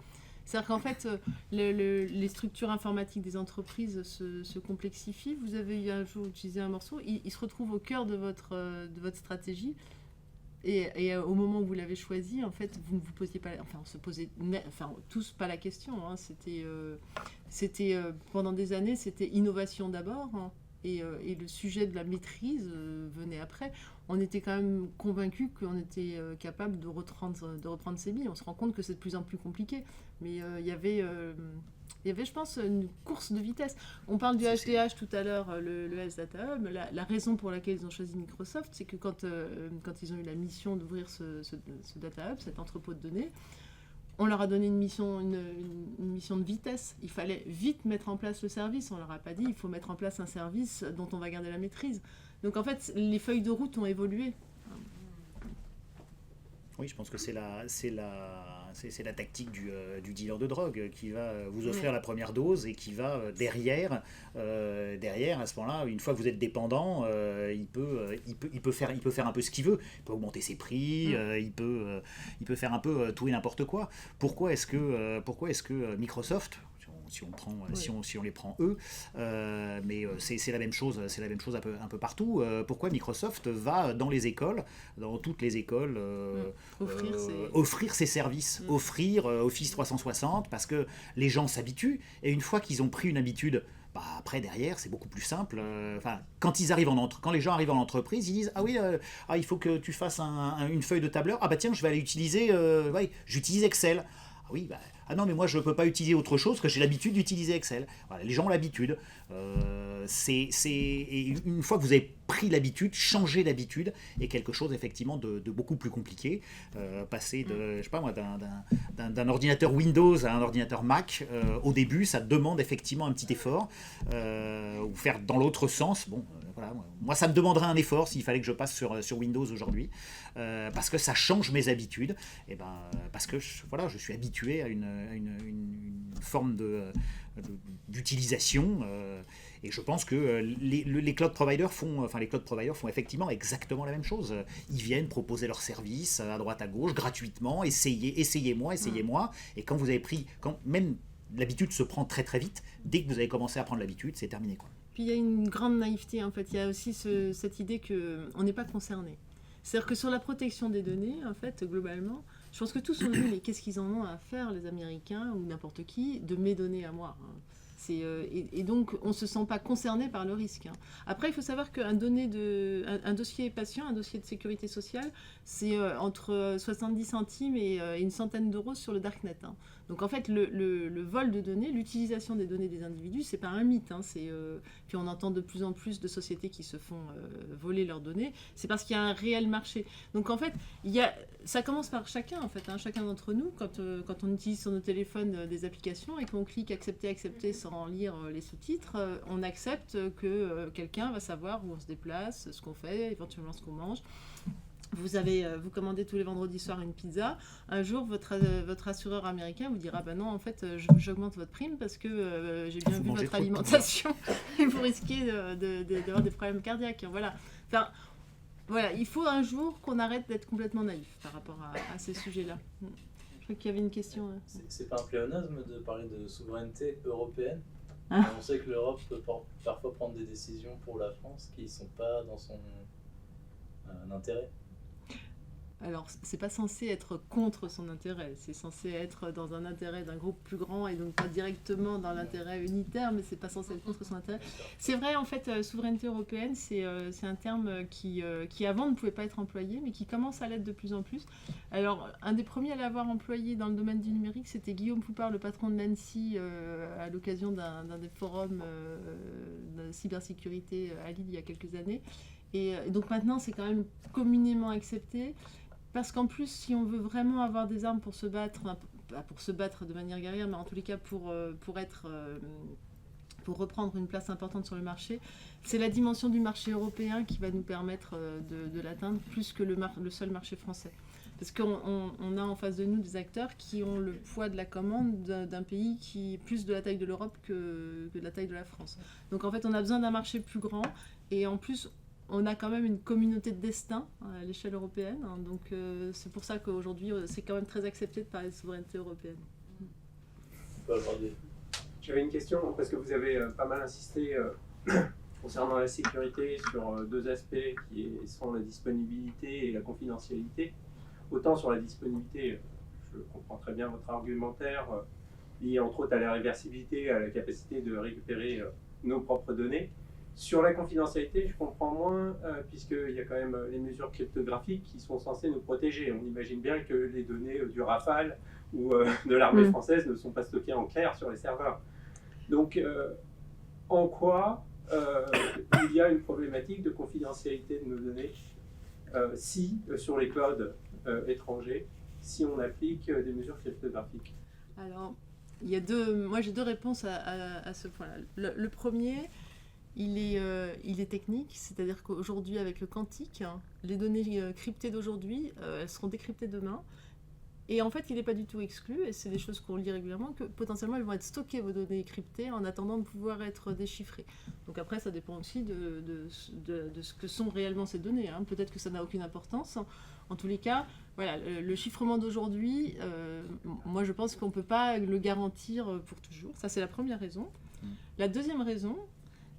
C'est-à-dire qu'en fait, les structures informatiques des entreprises se complexifient. Vous avez un jour utilisé un morceau, il se retrouve au cœur de votre stratégie. Et au moment où vous l'avez choisi, en fait, vous ne vous posiez pas, enfin, on se posait, enfin, tous pas la question. Hein, c'était pendant des années, c'était innovation d'abord, hein, et le sujet de la maîtrise venait après. On était quand même convaincus qu'on était capable de reprendre ses billes. On se rend compte que c'est de plus en plus compliqué, mais il y avait, je pense, une course de vitesse. On parle du HDH tout à l'heure, le Health Data Hub. La raison pour laquelle ils ont choisi Microsoft, c'est que quand ils ont eu la mission d'ouvrir ce Data Hub, cet entrepôt de données, on leur a donné une mission de vitesse. Il fallait vite mettre en place le service. On leur a pas dit il faut mettre en place un service dont on va garder la maîtrise. Donc en fait, les feuilles de route ont évolué. Oui, je pense que c'est la tactique du dealer de drogue qui va vous offrir la première dose et qui va derrière, à ce moment-là, une fois que vous êtes dépendant, il peut faire un peu ce qu'il veut. Il peut augmenter ses prix, il peut faire un peu tout et n'importe quoi. Pourquoi est-ce que Microsoft, si on les prend eux, mais c'est la même chose un peu partout. Pourquoi Microsoft va dans les écoles, dans toutes les écoles, offrir ses services, offrir Office 360, parce que les gens s'habituent, et une fois qu'ils ont pris une habitude, après derrière c'est beaucoup plus simple. Quand les gens arrivent en entreprise, ils disent il faut que tu fasses une feuille de tableur. Tiens, je vais aller utiliser, j'utilise Excel. Non, mais moi je ne peux pas utiliser autre chose parce que j'ai l'habitude d'utiliser Excel. Voilà, les gens ont l'habitude. Et une fois que vous avez pris l'habitude, changer d'habitude est quelque chose effectivement de beaucoup plus compliqué. Passer d'un ordinateur Windows à un ordinateur Mac, au début, ça demande effectivement un petit effort. Ou faire dans l'autre sens. Moi ça me demanderait un effort s'il fallait que je passe sur Windows aujourd'hui, parce que ça change mes habitudes, parce que je suis habitué à une forme d'utilisation, et je pense que les cloud providers font effectivement exactement la même chose. Ils viennent proposer leurs services à droite à gauche gratuitement, essayez-moi, et quand même l'habitude se prend très très vite, dès que vous avez commencé à prendre l'habitude, c'est terminé, quoi. Puis il y a une grande naïveté, en fait. Il y a aussi cette idée qu'on n'est pas concerné. C'est-à-dire que sur la protection des données, en fait, globalement, je pense que tous ont dit, mais qu'est-ce qu'ils en ont à faire, les Américains ou n'importe qui, de mes données à moi, hein. Et donc, on ne se sent pas concerné par le risque, hein. Après, il faut savoir qu'un dossier patient, un dossier de sécurité sociale, c'est entre 70 centimes et une centaine d'euros sur le Darknet, hein. Donc, en fait, le vol de données, l'utilisation des données des individus, c'est pas un mythe, hein. Puis on entend de plus en plus de sociétés qui se font voler leurs données. C'est parce qu'il y a un réel marché. Donc, en fait, ça commence par chacun, en fait, hein. Chacun d'entre nous, quand on utilise sur nos téléphones des applications et qu'on clique accepter sans lire les sous-titres, on accepte que quelqu'un va savoir où on se déplace, ce qu'on fait, éventuellement ce qu'on mange. Vous commandez tous les vendredis soirs une pizza. Un jour, votre assureur américain vous dira non, en fait, j'augmente votre prime parce que j'ai bien vu votre alimentation et vous risquez d'avoir des problèmes cardiaques. Voilà. Voilà, il faut un jour qu'on arrête d'être complètement naïf par rapport à ces sujets-là. Je crois qu'il y avait une question. C'est pas un pléonasme de parler de souveraineté européenne? On sait que l'Europe peut parfois prendre des décisions pour la France qui ne sont pas dans son intérêt. Alors, c'est pas censé être contre son intérêt, c'est censé être dans un intérêt d'un groupe plus grand et donc pas directement dans l'intérêt unitaire, mais c'est pas censé être contre son intérêt. C'est vrai, en fait, souveraineté européenne, c'est un terme qui avant ne pouvait pas être employé, mais qui commence à l'être de plus en plus. Alors, un des premiers à l'avoir employé dans le domaine du numérique, c'était Guillaume Poupard, le patron de l'ANSSI, à l'occasion d'un des forums de cybersécurité à Lille il y a quelques années. Et donc maintenant, c'est quand même communément accepté. Parce qu'en plus, si on veut vraiment avoir des armes pour se battre, enfin, pas pour se battre de manière guerrière, mais en tous les cas pour reprendre une place importante sur le marché, c'est la dimension du marché européen qui va nous permettre de l'atteindre plus que le seul marché français. Parce qu'on a en face de nous des acteurs qui ont le poids de la commande d'un pays qui est plus de la taille de l'Europe que de la taille de la France. Donc en fait, on a besoin d'un marché plus grand et en plus, on a quand même une communauté de destin à l'échelle européenne. Donc c'est pour ça qu'aujourd'hui, c'est quand même très accepté de parler de souveraineté européenne. J'avais une question, parce que vous avez pas mal insisté concernant la sécurité sur deux aspects qui sont la disponibilité et la confidentialité. Autant sur la disponibilité, je comprends très bien votre argumentaire, lié entre autres à la réversibilité, à la capacité de récupérer nos propres données. Sur la confidentialité, je comprends moins, puisqu'il y a quand même les mesures cryptographiques qui sont censées nous protéger. On imagine bien que les données du Rafale ou de l'armée française ne sont pas stockées en clair sur les serveurs. Donc, en quoi il y a une problématique de confidentialité de nos données si, sur les clouds étrangers, si on applique des mesures cryptographiques? Alors, moi j'ai deux réponses à ce point-là. Le premier, il est technique, c'est-à-dire qu'aujourd'hui, avec le quantique, les données cryptées d'aujourd'hui, elles seront décryptées demain. Et en fait, il n'est pas du tout exclu, et c'est des choses qu'on lit régulièrement, que potentiellement elles vont être stockées, vos données cryptées, en attendant de pouvoir être déchiffrées. Donc après, ça dépend aussi de ce que sont réellement ces données. Peut-être que ça n'a aucune importance. En tous les cas, voilà, le chiffrement d'aujourd'hui, moi je pense qu'on ne peut pas le garantir pour toujours. Ça, c'est la première raison. La deuxième raison,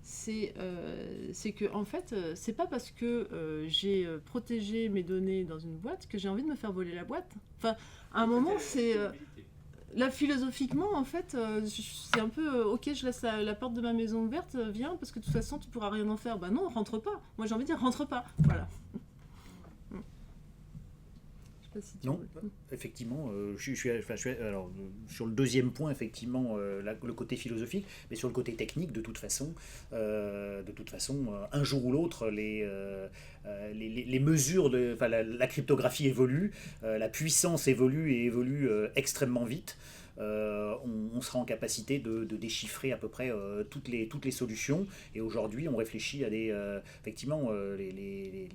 c'est que en fait, c'est pas parce que j'ai protégé mes données dans une boîte que j'ai envie de me faire voler la boîte. Enfin, à un moment, c'est là philosophiquement, en fait, c'est un peu ok, je laisse la porte de ma maison ouverte, viens, parce que de toute façon, tu pourras rien en faire. Bah non, rentre pas. Moi, j'ai envie de dire, rentre pas. Voilà. Si non, effectivement, alors, sur le deuxième point, effectivement, le côté philosophique, mais sur le côté technique, de toute façon, un jour ou l'autre, les mesures, la cryptographie évolue, la puissance évolue et évolue extrêmement vite. On sera en capacité de déchiffrer à peu près toutes les solutions. Et aujourd'hui, on réfléchit à effectivement, les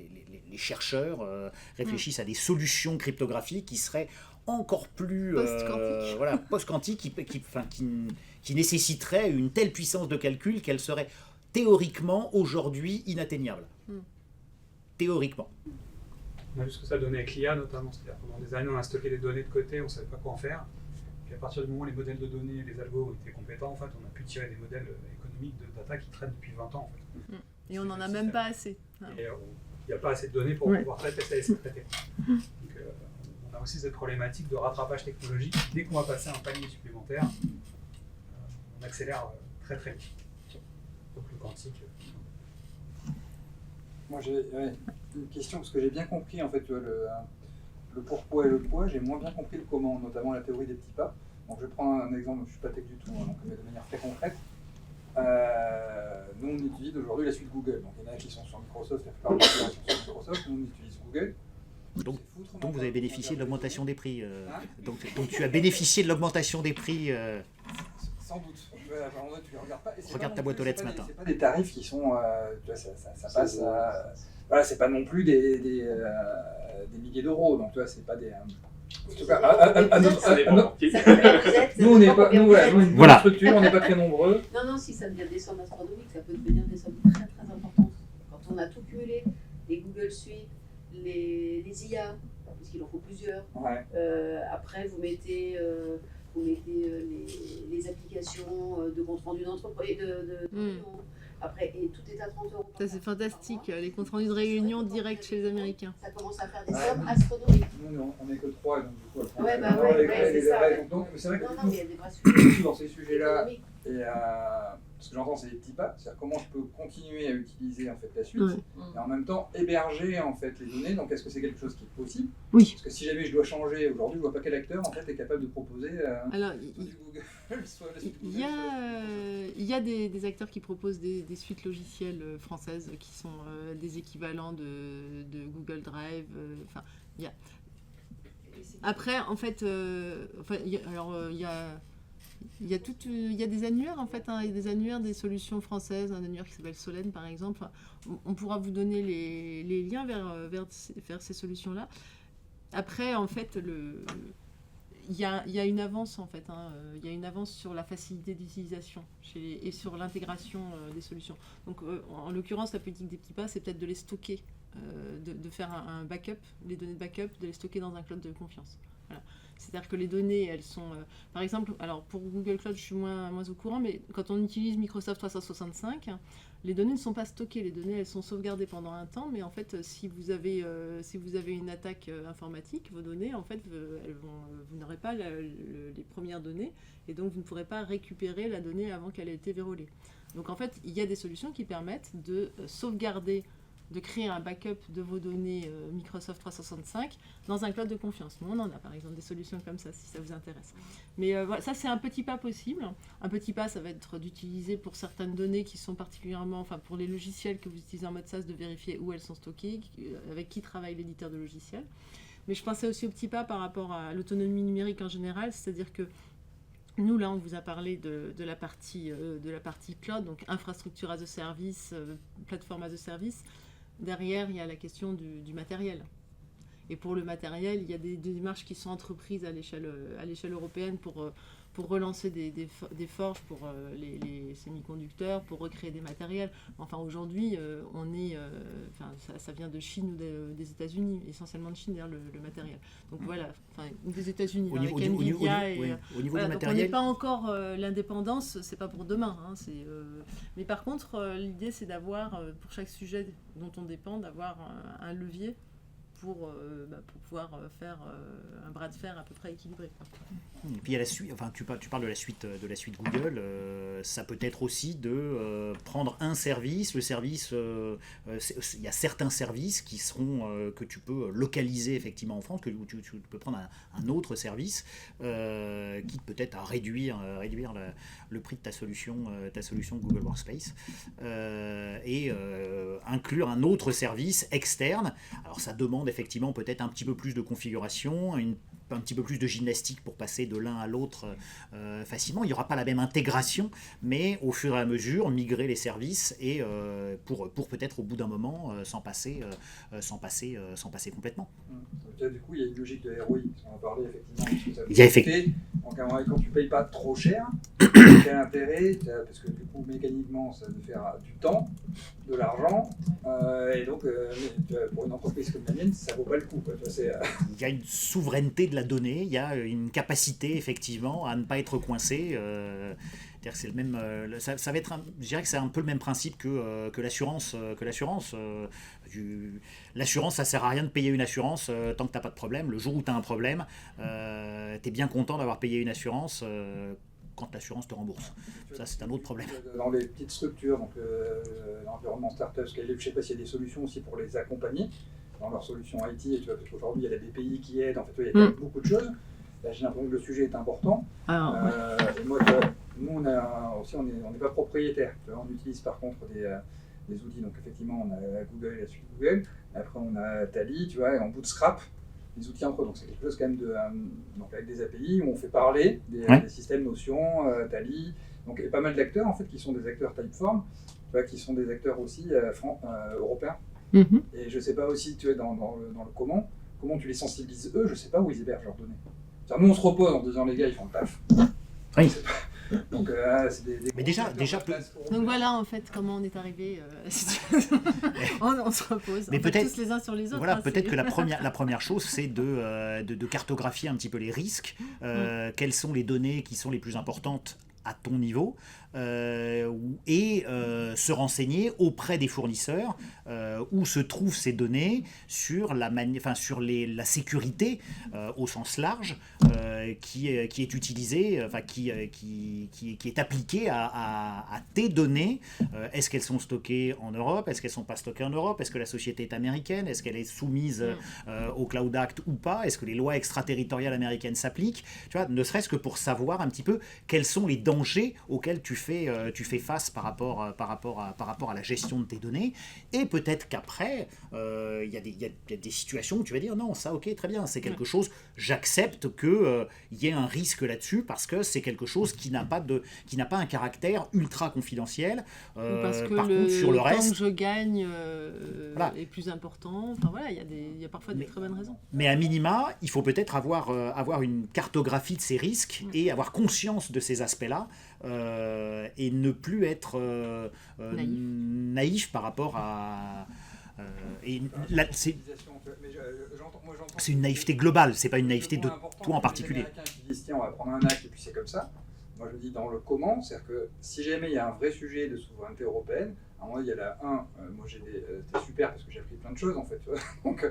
chercheurs réfléchissent à des solutions cryptographiques qui seraient encore plus post-quantiques, qui nécessiteraient une telle puissance de calcul qu'elle serait théoriquement aujourd'hui inatteignable. Théoriquement. On a vu ce que ça donnait avec l'IA notamment. C'est-à-dire pendant des années, on a stocké des données de côté, on ne savait pas quoi en faire. Puis à partir du moment où les modèles de données, les algos étaient compétents, en fait, on a pu tirer des modèles économiques de data qui traînent depuis 20 ans. En fait. Et on n'en a même pas assez. Et il n'y a pas assez de données pour pouvoir traiter ça et se traiter. Donc on a aussi cette problématique de rattrapage technologique. Dès qu'on va passer un palier supplémentaire, on accélère très très vite. Donc le quantique. Moi j'ai une question, parce que j'ai bien compris en fait le pourquoi et le poids, j'ai moins bien compris le comment, notamment la théorie des petits pas. Donc je vais prendre un exemple, je ne suis pas tech du tout, donc, mais de manière très concrète. Nous on utilise aujourd'hui la suite Google, donc il y en a qui sont sur Microsoft, la plupart des clients sont sur Microsoft, nous on utilise Google. Donc vous avez bénéficié de l'augmentation des prix. Donc tu as bénéficié de l'augmentation des prix. Sans doute. Tu les regardes pas. Regarde ta boîte aux lettres ce matin. C'est pas des tarifs qui sont. Tu vois, ça passe à. Voilà, c'est pas non plus des milliers d'euros. Donc, tu vois, c'est pas des. En tout cas, nous, on n'est pas. Nous, voilà, nous, une structure, on n'est pas très nombreux. Non, si ça devient des sommes astronomiques, ça peut devenir des sommes très très importantes. Quand on a tout cumulé, les Google Suite, les IA, puisqu'il en faut plusieurs. Ouais. Après, vous mettez les applications de compte rendu d'entreprise, après, et tout est à 30 €. Ça, c'est fantastique, les comptes rendus de réunion direct chez les Américains. Ça commence à faire des sommes astronomiques. Nous, on n'est que 3, donc du coup, c'est ça. Donc, c'est vrai que il y a des vrais sujets. dans ces sujets-là, et ce que j'entends, c'est des petits pas, c'est-à-dire comment je peux continuer à utiliser en fait la suite et en même temps héberger en fait les données. Donc est-ce que c'est quelque chose qui est possible? Oui. Parce que si jamais je dois changer aujourd'hui, je vois pas quel acteur en fait est capable de proposer Alors, du Google, soit la suite il y a des acteurs qui proposent des suites logicielles françaises qui sont des équivalents de Google Drive. Il y a. Après, en fait, il y a des annuaires en fait, il y a des annuaires des solutions françaises, un annuaire qui s'appelle Solène par exemple. On pourra vous donner les liens vers ces solutions-là. Après, en fait, il y a une avance, en fait. Il y a une avance sur la facilité d'utilisation et sur l'intégration des solutions. Donc, en l'occurrence, la politique des petits pas, c'est peut-être de les stocker, de faire un backup, les données de backup, de les stocker dans un cloud de confiance. Voilà. C'est-à-dire que les données, elles sont... par exemple, alors pour Google Cloud, je suis moins au courant, mais quand on utilise Microsoft 365, les données ne sont pas stockées. Les données, elles sont sauvegardées pendant un temps, mais en fait, si vous avez une attaque informatique, vos données, en fait, vous n'aurez pas les premières données, et donc vous ne pourrez pas récupérer la donnée avant qu'elle ait été vérolée. Donc en fait, il y a des solutions qui permettent de sauvegarder, de créer un backup de vos données Microsoft 365 dans un cloud de confiance. Nous, on en a par exemple des solutions comme ça, si ça vous intéresse. Mais voilà, ça, c'est un petit pas possible. Un petit pas, ça va être d'utiliser pour certaines données qui sont particulièrement, enfin pour les logiciels que vous utilisez en mode SaaS, de vérifier où elles sont stockées, avec qui travaille l'éditeur de logiciels. Mais je pensais aussi au petit pas par rapport à l'autonomie numérique en général, c'est-à-dire que nous, là, on vous a parlé de la partie cloud, donc infrastructure as a service, plateforme as a service. Derrière, il y a la question du matériel. Et pour le matériel, il y a des démarches qui sont entreprises à l'échelle européenne pour relancer des forges pour les semi-conducteurs, pour recréer des matériels. Enfin, aujourd'hui, ça vient de Chine ou des États-Unis, essentiellement de Chine, d'ailleurs, le matériel. Donc voilà, des États-Unis, avec Nvidia. Au niveau voilà, du donc matériel... on n'est pas encore... l'indépendance, c'est pas pour demain. Mais par contre, l'idée, c'est d'avoir, pour chaque sujet dont on dépend, d'avoir un levier pour pouvoir faire un bras de fer à peu près équilibré. Et puis il y a la suite, enfin tu parles de la suite Google, ça peut être aussi de prendre un service, le service, il y a certains services qui seront que tu peux localiser effectivement en France, que tu peux prendre un autre service qui peut-être à réduire le prix de ta solution Google Workspace et inclure un autre service externe. Alors ça demande effectivement peut-être un petit peu plus de configuration, un petit peu plus de gymnastique pour passer de l'un à l'autre facilement. Il n'y aura pas la même intégration, mais au fur et à mesure, migrer les services et pour peut-être au bout d'un moment s'en passer complètement. Du coup, il y a une logique de ROI, on a parlé effectivement. Il y a quand tu ne payes pas trop cher, quel intérêt, parce que du coup, mécaniquement, ça veut faire du temps, de l'argent, et donc pour une entreprise comme la mienne, ça ne vaut pas le coup. Il y a une souveraineté de la donnée, il y a une capacité effectivement à ne pas être coincé. C'est-à-dire que c'est le même, ça va être, je dirais que c'est un peu le même principe que l'assurance. L'assurance, ça sert à rien de payer une assurance tant que t'as pas de problème. Le jour où tu as un problème, tu es bien content d'avoir payé une assurance quand l'assurance te rembourse. Ça, c'est un autre problème. Dans les petites structures, donc l'environnement startup, je ne sais pas s'il y a des solutions aussi pour les accompagner dans leurs solutions IT, et tu vois, parce qu'aujourd'hui, il y a la BPI qui aide, en fait, il y a quand même beaucoup de choses. Là, j'ai l'impression que le sujet est important. Et moi, nous, on n'est pas propriétaire. On utilise par contre des outils. Donc, effectivement, on a Google et la suite Google. Après, on a Tally, tu vois, et en bootstrap, les outils entre eux. Donc, c'est quelque chose quand même donc avec des API où on fait parler des systèmes Notion, Tally. Donc, il y a pas mal d'acteurs, en fait, qui sont des acteurs Typeform, tu vois, qui sont des acteurs aussi européens. Mm-hmm. Et je ne sais pas aussi, tu vois, dans le comment tu les sensibilises eux, je ne sais pas où ils hébergent leurs données. Nous, on se repose en disant les gars, ils font le taf. Oui. Donc, c'est des mais déjà donc voilà en fait comment on est arrivé à la situation. on se repose. Mais peut-être tous les uns sur les autres. Voilà, peut-être que la première chose, c'est de cartographier un petit peu les risques. Quelles sont les données qui sont les plus importantes à ton niveau et se renseigner auprès des fournisseurs où se trouvent ces données sur la sécurité au sens large qui est utilisée, qui est appliquée à tes données. Est-ce qu'elles sont stockées en Europe? Est-ce qu'elles ne sont pas stockées en Europe? Est-ce que la société est américaine? Est-ce qu'elle est soumise au Cloud Act ou pas? Est-ce que les lois extraterritoriales américaines s'appliquent? Tu vois, ne serait-ce que pour savoir un petit peu quels sont les dangers dangers auxquels tu fais face par rapport à la gestion de tes données. Et peut-être qu'après, il y a des situations où tu vas dire non, ça ok, très bien, c'est quelque chose, j'accepte qu'il y ait un risque là-dessus parce que c'est quelque chose qui n'a pas un caractère ultra confidentiel. Ou parce que par contre, sur le temps reste, que je gagne voilà. est plus important. Enfin voilà, il y a parfois des très bonnes raisons. Mais à minima, il faut peut-être avoir une cartographie de ces risques et avoir conscience de ces aspects-là et ne plus être naïf par rapport à... c'est une naïveté globale, c'est pas une naïveté de toi en particulier. Les Américains qui disent tiens, on va prendre un acte et puis c'est comme ça. Moi je dis dans le comment, c'est-à-dire que si jamais il y a un vrai sujet de souveraineté européenne, à un moment il y a la 1, moi c'était super parce que j'ai appris plein de choses en fait, tu vois. Donc,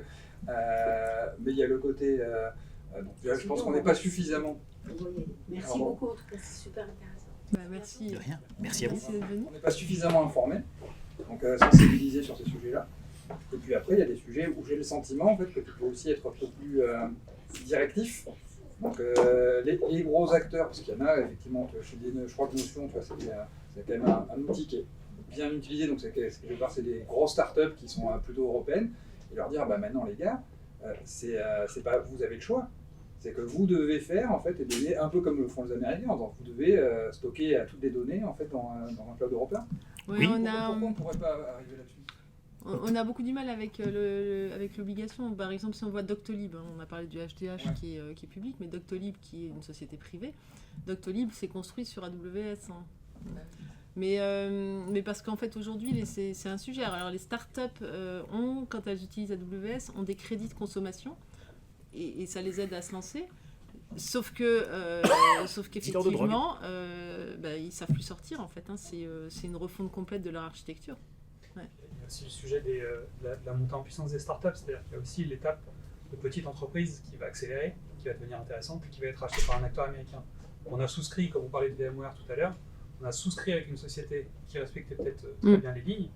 mais il y a le côté, donc, je pense qu'on n'est pas suffisamment... Merci beaucoup, en tout cas c'est super intéressant. Merci. De rien, merci à vous. Merci d'être venu. On n'est pas suffisamment informé, donc sensibilisé sur ces sujets-là. Et puis après, il y a des sujets où j'ai le sentiment en fait, que tu peux aussi être un peu plus directif. Donc les gros acteurs, parce qu'il y en a effectivement, je crois que Notion, tu vois, c'est quand même un outil qui est bien utilisé, donc c'est des grosses startups qui sont plutôt européennes, et leur dire bah maintenant les gars, c'est pas vous avez le choix. C'est que vous devez faire en fait et donner un peu comme le font les Américains. Donc vous devez stocker toutes les données en fait dans un cloud européen. Oui, Pourquoi on ne pourrait pas arriver là-dessus? On a beaucoup du mal avec l'obligation. Par exemple, si on voit Doctolib, on a parlé du HDH Ouais. qui est public, mais Doctolib qui est une société privée, Doctolib s'est construit sur AWS. Mais parce qu'en fait aujourd'hui c'est un sujet. Alors les startups quand elles utilisent AWS, ont des crédits de consommation et ça les aide à se lancer. Sauf qu'effectivement, ils savent plus sortir en fait. C'est une refonte complète de leur architecture. Il y a aussi le sujet de la montée en puissance des startups, c'est-à-dire qu'il y a aussi l'étape de petite entreprise qui va accélérer, qui va devenir intéressante et qui va être rachetée par un acteur américain. On a souscrit, comme on parlait de VMware tout à l'heure, on a souscrit avec une société qui respectait peut-être très bien les lignes.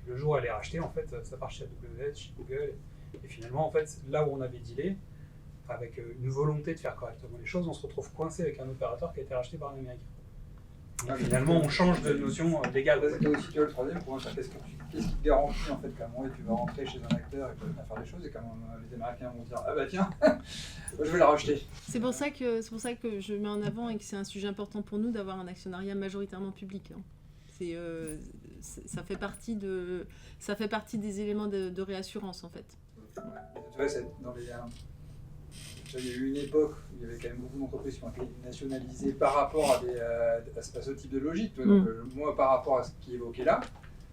Le jour où elle est rachetée, en fait, ça part chez AWS, chez Google. Et finalement, en fait, là où on avait dealé, avec une volonté de faire correctement les choses, on se retrouve coincé avec un opérateur qui a été racheté par un américain. Donc, finalement, on change de notion légale. C'était aussi le troisième point, qu'est-ce qui te garantit en fait qu'à un moment tu vas rentrer chez un acteur et que tu vas faire des choses et quand les Américains vont dire ah bah tiens, je vais la racheter. C'est pour ça que je mets en avant et que c'est un sujet important pour nous d'avoir un actionnariat majoritairement public. Ça fait partie des éléments de réassurance en fait. Tu vois, il y a eu une époque où il y avait quand même beaucoup d'entreprises qui ont été nationalisées par rapport à ce type de logique. Donc, moi, par rapport à ce qui est évoqué là,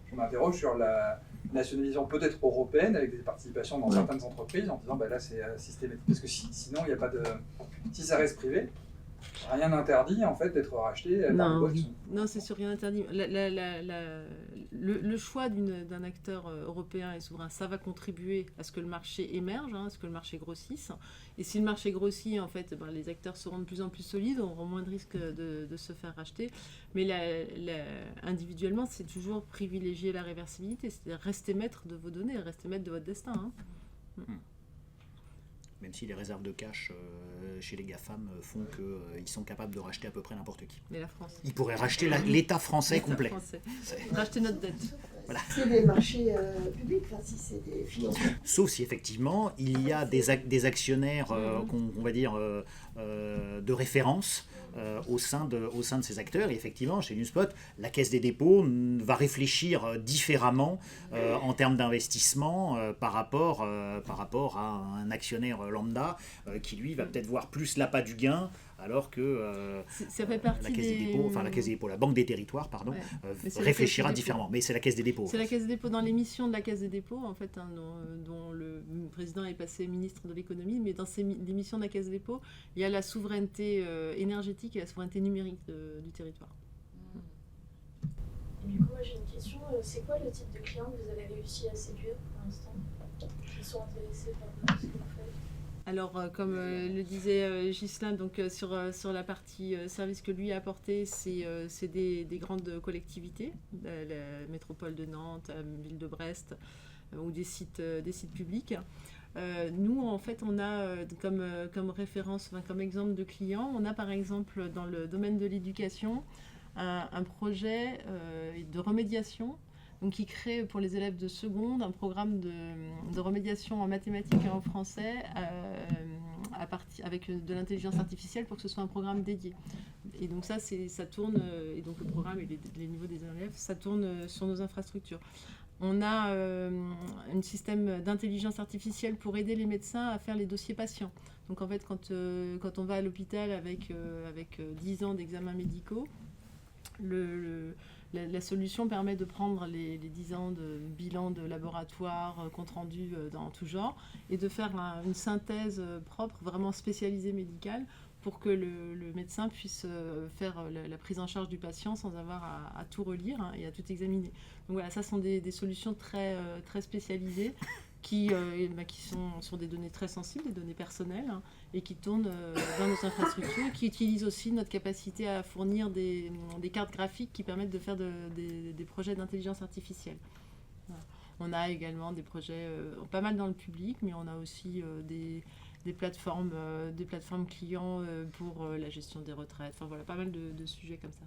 je m'interroge sur la nationalisation peut-être européenne avec des participations dans certaines entreprises en disant bah là c'est systématique. Parce que sinon, il n'y a pas de. Si ça reste privé, rien n'interdit en fait d'être racheté par des boîtes. Non, c'est sûr, rien n'interdit. Le choix d'un acteur européen et souverain, ça va contribuer à ce que le marché émerge, à ce que le marché grossisse. Et si le marché grossit, en fait, les acteurs seront de plus en plus solides, auront moins de risques de se faire racheter. Mais individuellement, c'est toujours privilégier la réversibilité, c'est-à-dire rester maître de vos données, rester maître de votre destin. Même si les réserves de cash chez les GAFAM font qu'ils sont capables de racheter à peu près n'importe qui. Mais la France. Ils pourraient racheter l'État français complet. Racheter notre dette. Voilà. C'est des marchés publics, si c'est des financements. Sauf si effectivement il y a des actionnaires qu'on va dire de référence au sein de ces acteurs. Et effectivement, chez Newspot, la Caisse des dépôts va réfléchir différemment en termes d'investissement par rapport à un actionnaire lambda qui lui va peut-être voir plus l'appât du gain. Alors que ça fait partie la Caisse des dépôts, la Caisse des dépôts, la Banque des territoires, pardon, réfléchira différemment. Mais c'est la Caisse des dépôts. C'est la Caisse des dépôts. Dans l'émission de la Caisse des dépôts, en fait, dont le président est passé ministre de l'économie, mais dans l'émission de la Caisse des dépôts, il y a la souveraineté énergétique et la souveraineté numérique du territoire. Et du coup, moi j'ai une question. C'est quoi le type de clients que vous avez réussi à séduire pour l'instant, qui sont intéressés par ce que vous faites? Alors, comme le disait Ghislain, donc sur la partie service que lui a apporté, c'est des grandes collectivités, la métropole de Nantes, la ville de Brest, ou des sites publics. Nous, en fait, on a comme référence, comme exemple de clients, on a par exemple dans le domaine de l'éducation un projet de remédiation. Donc, il crée pour les élèves de seconde un programme de remédiation en mathématiques et en français avec de l'intelligence artificielle pour que ce soit un programme dédié. Et donc ça tourne, et donc le programme et les niveaux des élèves, ça tourne sur nos infrastructures. On a un système d'intelligence artificielle pour aider les médecins à faire les dossiers patients. Donc en fait, quand on va à l'hôpital avec 10 ans d'examens médicaux, la solution permet de prendre les 10 ans de bilan de laboratoire, compte rendu dans tout genre, et de faire une synthèse propre, vraiment spécialisée médicale, pour que le médecin puisse faire la prise en charge du patient sans avoir à tout relire et à tout examiner. Donc voilà, ça sont des solutions très, très spécialisées qui sont des données très sensibles, des données personnelles, et qui tournent dans nos infrastructures, qui utilisent aussi notre capacité à fournir des cartes graphiques qui permettent de faire des projets d'intelligence artificielle. Voilà. On a également des projets pas mal dans le public, mais on a aussi des plateformes clients pour la gestion des retraites. Enfin voilà, pas mal de sujets comme ça.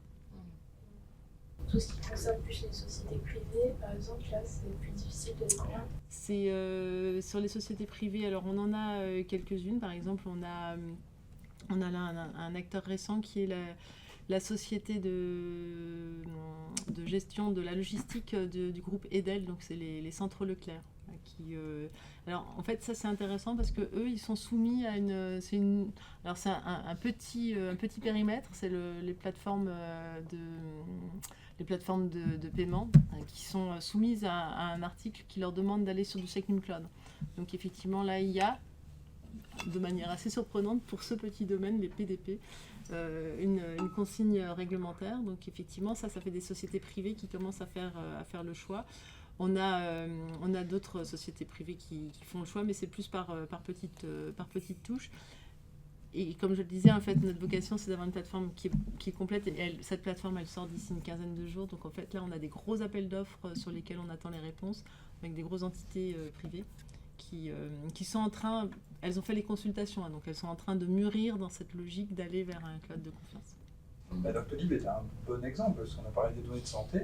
Tout ce qui concerne plus les sociétés privées, par exemple, là, c'est plus difficile de les convaincre. C'est sur les sociétés privées. Alors, on en a quelques-unes. Par exemple, on a là un acteur récent qui est la société de gestion de la logistique du groupe Edel. Donc, c'est les centres Leclerc. Alors, en fait, ça, c'est intéressant parce qu'eux, ils sont soumis à c'est un petit périmètre. C'est les plateformes de paiement qui sont soumises à un article qui leur demande d'aller sur du SecNumCloud. Donc effectivement, là, il y a, de manière assez surprenante pour ce petit domaine, les PDP, une consigne réglementaire. Donc effectivement, ça fait des sociétés privées qui commencent à faire le choix. On a d'autres sociétés privées qui font le choix, mais c'est plus par petites touches. Et comme je le disais, en fait, notre vocation, c'est d'avoir une plateforme qui est complète. Et cette plateforme, elle sort d'ici une quinzaine de jours. Donc, en fait, là, on a des gros appels d'offres sur lesquels on attend les réponses, avec des grosses entités privées qui sont en train... Elles ont fait les consultations, donc elles sont en train de mûrir dans cette logique d'aller vers un cloud de confiance. Doctolib est un bon exemple, parce qu'on a parlé des données de santé.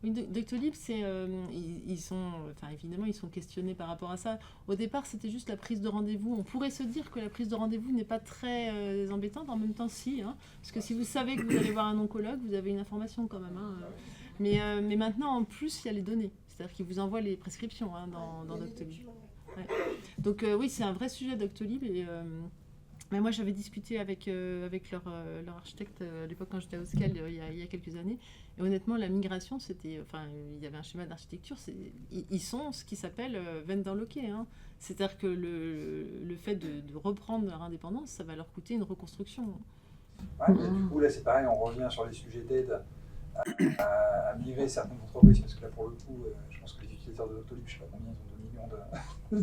Oui, Doctolib, évidemment, ils sont questionnés par rapport à ça. Au départ, c'était juste la prise de rendez-vous. On pourrait se dire que la prise de rendez-vous n'est pas très embêtante. En même temps, si. Parce que si vous savez que vous allez voir un oncologue, vous avez une information quand même. Mais maintenant, en plus, il y a les données. C'est-à-dire qu'ils vous envoient les prescriptions dans Doctolib. Ouais. Donc oui, c'est un vrai sujet Doctolib. Mais moi, j'avais discuté avec leur architecte à l'époque quand j'étais à Oscal il y a quelques années. Et honnêtement, la migration, il y avait un schéma d'architecture. Ils sont ce qui s'appelle vendor locké. C'est-à-dire que le fait de reprendre leur indépendance, ça va leur coûter une reconstruction. Ouais, mais du coup, là, c'est pareil, on revient sur les sujets d'aide à migrer certaines entreprises, parce que là, pour le coup, je pense que les utilisateurs de Doctolib, je ne sais pas combien, ils ont 2 millions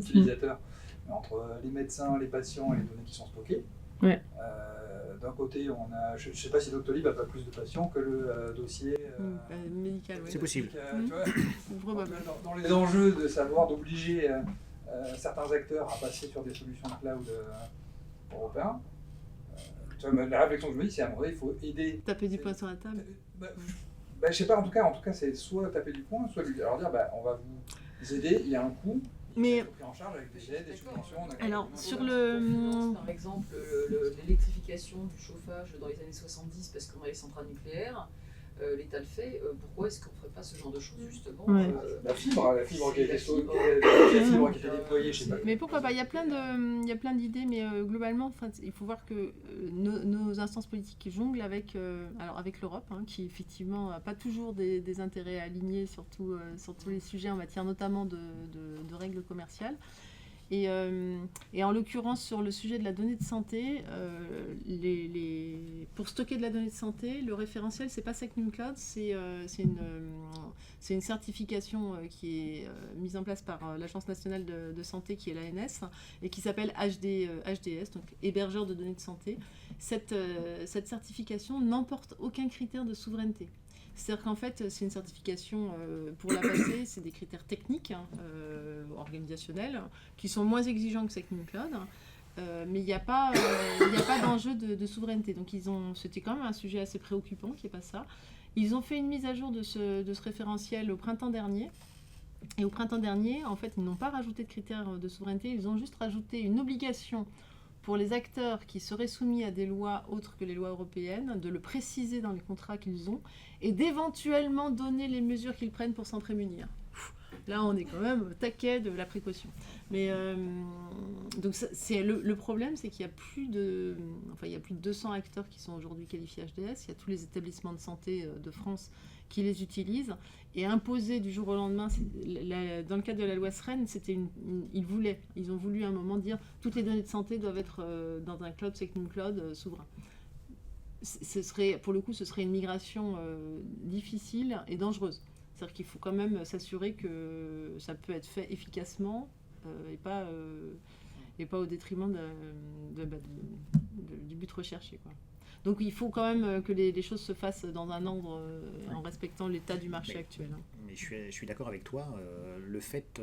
d'utilisateurs. Mais entre les médecins, les patients et les données qui sont stockées, d'un côté, on a, je ne sais pas si Doctolib n'a pas plus de patients que le dossier médical. C'est possible. Tu vois, dans les enjeux de savoir d'obliger certains acteurs à passer sur des solutions de cloud européens, la réflexion que je me dis, c'est à un moment donné, il faut aider. Taper du poing sur la table. Je ne sais pas, en tout cas, c'est soit taper du poing, soit lui alors dire on va vous aider, il y a un coût. Mais pris en charge avec des aides, des subventions. Alors, sur par exemple, l'électrification du chauffage dans les années 70 parce qu'on a les centrales nucléaires, l'État le fait. Pourquoi est-ce qu'on ne ferait pas ce genre de choses justement La fibre qui a été déployée, je sais pas. Mais pourquoi pas? Il y a plein d'idées, mais globalement, il faut voir que nos instances politiques jonglent avec l'Europe, qui effectivement n'a pas toujours des intérêts alignés sur tous les sujets en matière notamment de règles commerciales. Et en l'occurrence, sur le sujet de la donnée de santé, pour stocker de la donnée de santé, le référentiel, c'est pas SecNumCloud, c'est une certification qui est mise en place par l'Agence nationale de santé, qui est l'ANS, et qui s'appelle HDS, donc hébergeur de données de santé. Cette certification n'emporte aucun critère de souveraineté. C'est-à-dire qu'en fait, c'est une certification, pour la passer, c'est des critères techniques, organisationnels, qui sont moins exigeants que SecNumCloud. mais il n'y a pas d'enjeu de souveraineté. Donc c'était quand même un sujet assez préoccupant qui n'est pas ça. Ils ont fait une mise à jour de ce référentiel au printemps dernier. Et au printemps dernier, en fait, ils n'ont pas rajouté de critères de souveraineté, ils ont juste rajouté une obligation pour les acteurs qui seraient soumis à des lois autres que les lois européennes, de le préciser dans les contrats qu'ils ont, et d'éventuellement donner les mesures qu'ils prennent pour s'en prémunir. Là, on est quand même au taquet de la précaution. Mais donc, le problème, c'est qu'il y a plus de 200 acteurs qui sont aujourd'hui qualifiés HDS. Il y a tous les établissements de santé de France qui les utilisent. Et imposer du jour au lendemain, dans le cadre de la loi SREN, ils ont voulu à un moment dire toutes les données de santé doivent être dans un cloud, SecNumCloud souverain. Pour le coup, ce serait une migration difficile et dangereuse. C'est-à-dire qu'il faut quand même s'assurer que ça peut être fait efficacement et pas au détriment du but recherché, quoi. Donc il faut quand même que les choses se fassent dans un ordre en respectant l'état du marché actuel. Mais je suis d'accord avec toi. Le fait,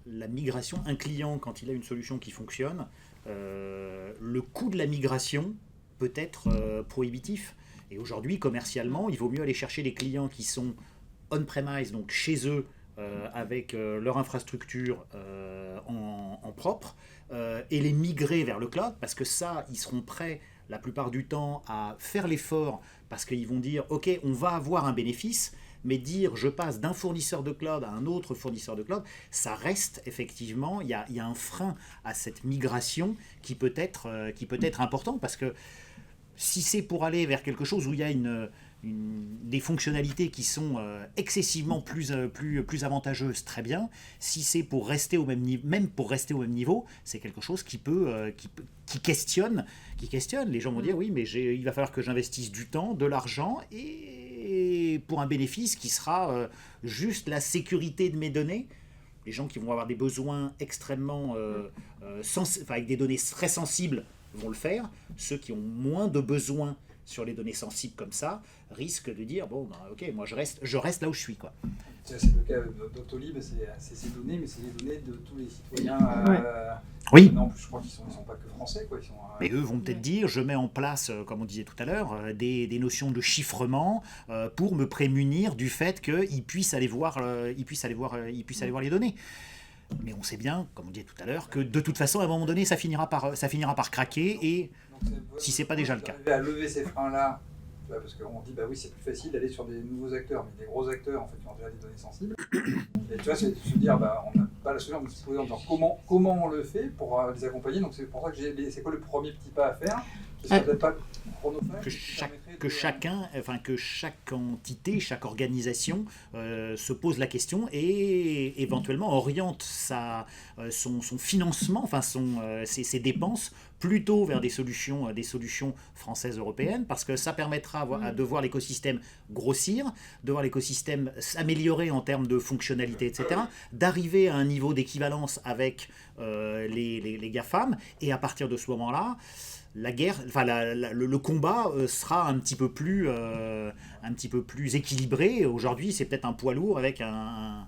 la migration, un client, quand il a une solution qui fonctionne, le coût de la migration peut être prohibitif. Et aujourd'hui, commercialement, il vaut mieux aller chercher des clients qui sont on-premise, donc chez eux, avec leur infrastructure en propre, et les migrer vers le cloud, parce que ça, ils seront prêts la plupart du temps à faire l'effort, parce qu'ils vont dire, ok, on va avoir un bénéfice, mais dire je passe d'un fournisseur de cloud à un autre fournisseur de cloud, ça reste effectivement, il y a un frein à cette migration qui peut être important, parce que si c'est pour aller vers quelque chose où il y a des fonctionnalités qui sont excessivement plus avantageuses, très bien. Si c'est pour rester au même niveau, même pour rester au même niveau, c'est quelque chose qui questionne. Les gens vont dire oui, mais il va falloir que j'investisse du temps, de l'argent, et pour un bénéfice qui sera juste la sécurité de mes données. Les gens qui vont avoir des besoins extrêmement avec des données très sensibles vont le faire. Ceux qui ont moins de besoins sur les données sensibles comme ça, risquent de dire bon, ok, moi je reste là où je suis, quoi. C'est le cas d'Octolib, c'est ces données, mais c'est les données de tous les citoyens. Oui. Non, je crois qu'ils sont pas que français, quoi. Mais eux vont peut-être dire, je mets en place, comme on disait tout à l'heure, des notions de chiffrement pour me prémunir du fait qu'ils puissent aller voir les données. Mais on sait bien, comme on disait tout à l'heure, que de toute façon, à un moment donné, ça finira par craquer, et si c'est pas déjà le cas. À lever ces freins-là, parce qu'on dit bah oui, c'est plus facile d'aller sur des nouveaux acteurs, mais des gros acteurs en fait qui ont déjà des données sensibles. Et tu vois, c'est de se dire bah on n'a pas la solution, mais se poser en disant comment on le fait pour les accompagner. Donc c'est pour ça que c'est quoi le premier petit pas à faire? Peut-être pas chronophage. Que chaque entité, chaque organisation se pose la question et éventuellement oriente son financement, ses dépenses plutôt vers des solutions françaises, européennes, parce que ça permettra de voir l'écosystème grossir, de voir l'écosystème s'améliorer en termes de fonctionnalité, etc., d'arriver à un niveau d'équivalence avec les GAFAM, et à partir de ce moment-là, la guerre, le combat sera un petit peu plus équilibré. Aujourd'hui, c'est peut-être un poids lourd avec un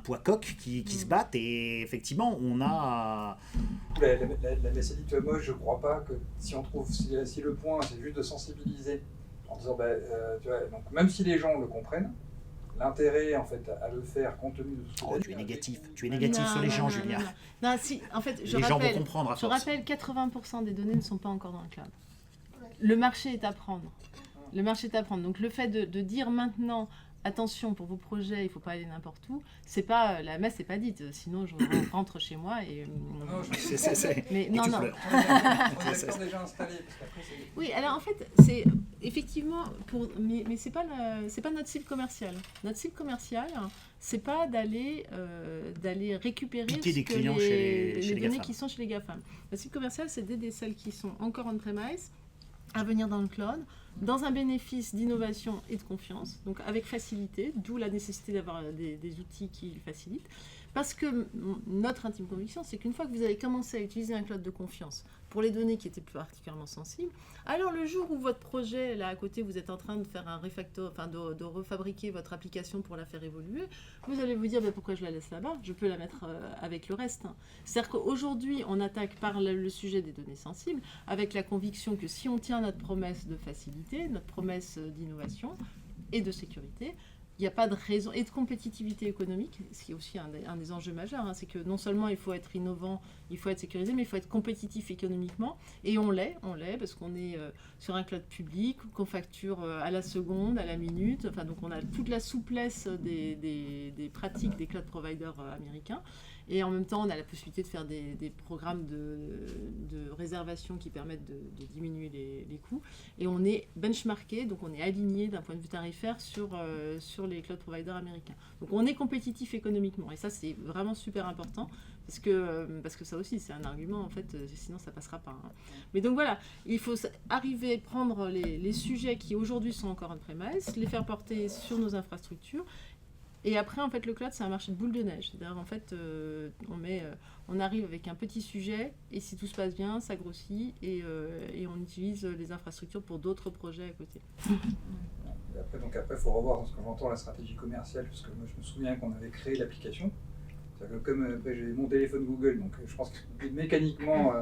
poids coq qui se battent, et effectivement, on a... La message, moi, je crois pas que si le point, c'est juste de sensibiliser, en disant, tu vois, donc même si les gens le comprennent, l'intérêt en fait à le faire compte tenu de tout ce que tu es négatif sur les gens, Julien. Non, si, en fait, les gens vont comprendre à force. Je rappelle, 80% des données ne sont pas encore dans le cloud. Le marché est à prendre. Donc le fait de dire maintenant, attention, pour vos projets, il ne faut pas aller n'importe où, c'est pas, la messe n'est pas dite, sinon je rentre chez moi et... Mais non. On est déjà installé. Oui, alors en fait, c'est effectivement, mais c'est pas notre cible commerciale. Notre cible commerciale, c'est pas d'aller récupérer des clients chez les données GAFAM. qui sont chez les GAFAM. La cible commerciale, c'est d'aider celles qui sont encore on-premise à venir dans le cloud, dans un bénéfice d'innovation et de confiance, donc avec facilité, d'où la nécessité d'avoir des outils qui le facilitent, Parce que notre intime conviction, c'est qu'une fois que vous avez commencé à utiliser un cloud de confiance pour les données qui étaient plus particulièrement sensibles, alors le jour où votre projet, là à côté, vous êtes en train de faire un refactor, enfin de refabriquer votre application pour la faire évoluer, vous allez vous dire pourquoi je la laisse là-bas, je peux la mettre avec le reste. C'est-à-dire qu'aujourd'hui, on attaque par le sujet des données sensibles avec la conviction que si on tient notre promesse de facilité, notre promesse d'innovation et de sécurité, il n'y a pas de raison, et de compétitivité économique, ce qui est aussi un des enjeux majeurs, c'est que non seulement il faut être innovant, il faut être sécurisé, mais il faut être compétitif économiquement, et on l'est, parce qu'on est sur un cloud public, qu'on facture à la seconde, à la minute, enfin donc on a toute la souplesse des pratiques des cloud providers américains, et en même temps on a la possibilité de faire des programmes de réservation qui permettent de diminuer les coûts, et on est benchmarké, donc on est aligné d'un point de vue tarifaire sur les cloud providers américains. Donc on est compétitif économiquement, et ça c'est vraiment super important, parce que ça aussi c'est un argument en fait, sinon ça passera pas. Mais donc voilà, il faut arriver à prendre les sujets qui aujourd'hui sont encore on-premise, les faire porter sur nos infrastructures. Et après, en fait, le cloud, c'est un marché de boule de neige. C'est-à-dire, en fait, on arrive avec un petit sujet, et si tout se passe bien, ça grossit, et on utilise les infrastructures pour d'autres projets à côté. Et après, il faut revoir, parce que j'entends la stratégie commerciale, parce que moi, je me souviens qu'on avait créé l'application. C'est-à-dire que comme après, j'ai mon téléphone Google, donc je pense que mécaniquement,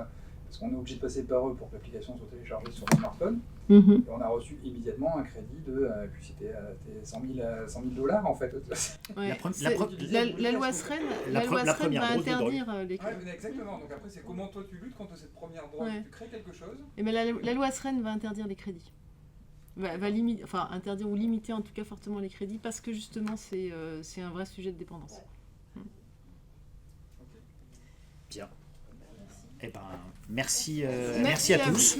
parce qu'on est obligé de passer par eux pour que l'application soit téléchargée sur le smartphone. Et on a reçu immédiatement un crédit de, puis c'était $100,000 en fait. Ouais, la loi SREN va interdire les clés. Ouais, exactement, donc après c'est comment toi tu luttes contre cette première drogue, tu crées quelque chose. Et mais la loi SREN va interdire les crédits. Va limiter, enfin interdire ou limiter en tout cas fortement les crédits, parce que justement c'est un vrai sujet de dépendance. Bien. Eh ben, merci à tous.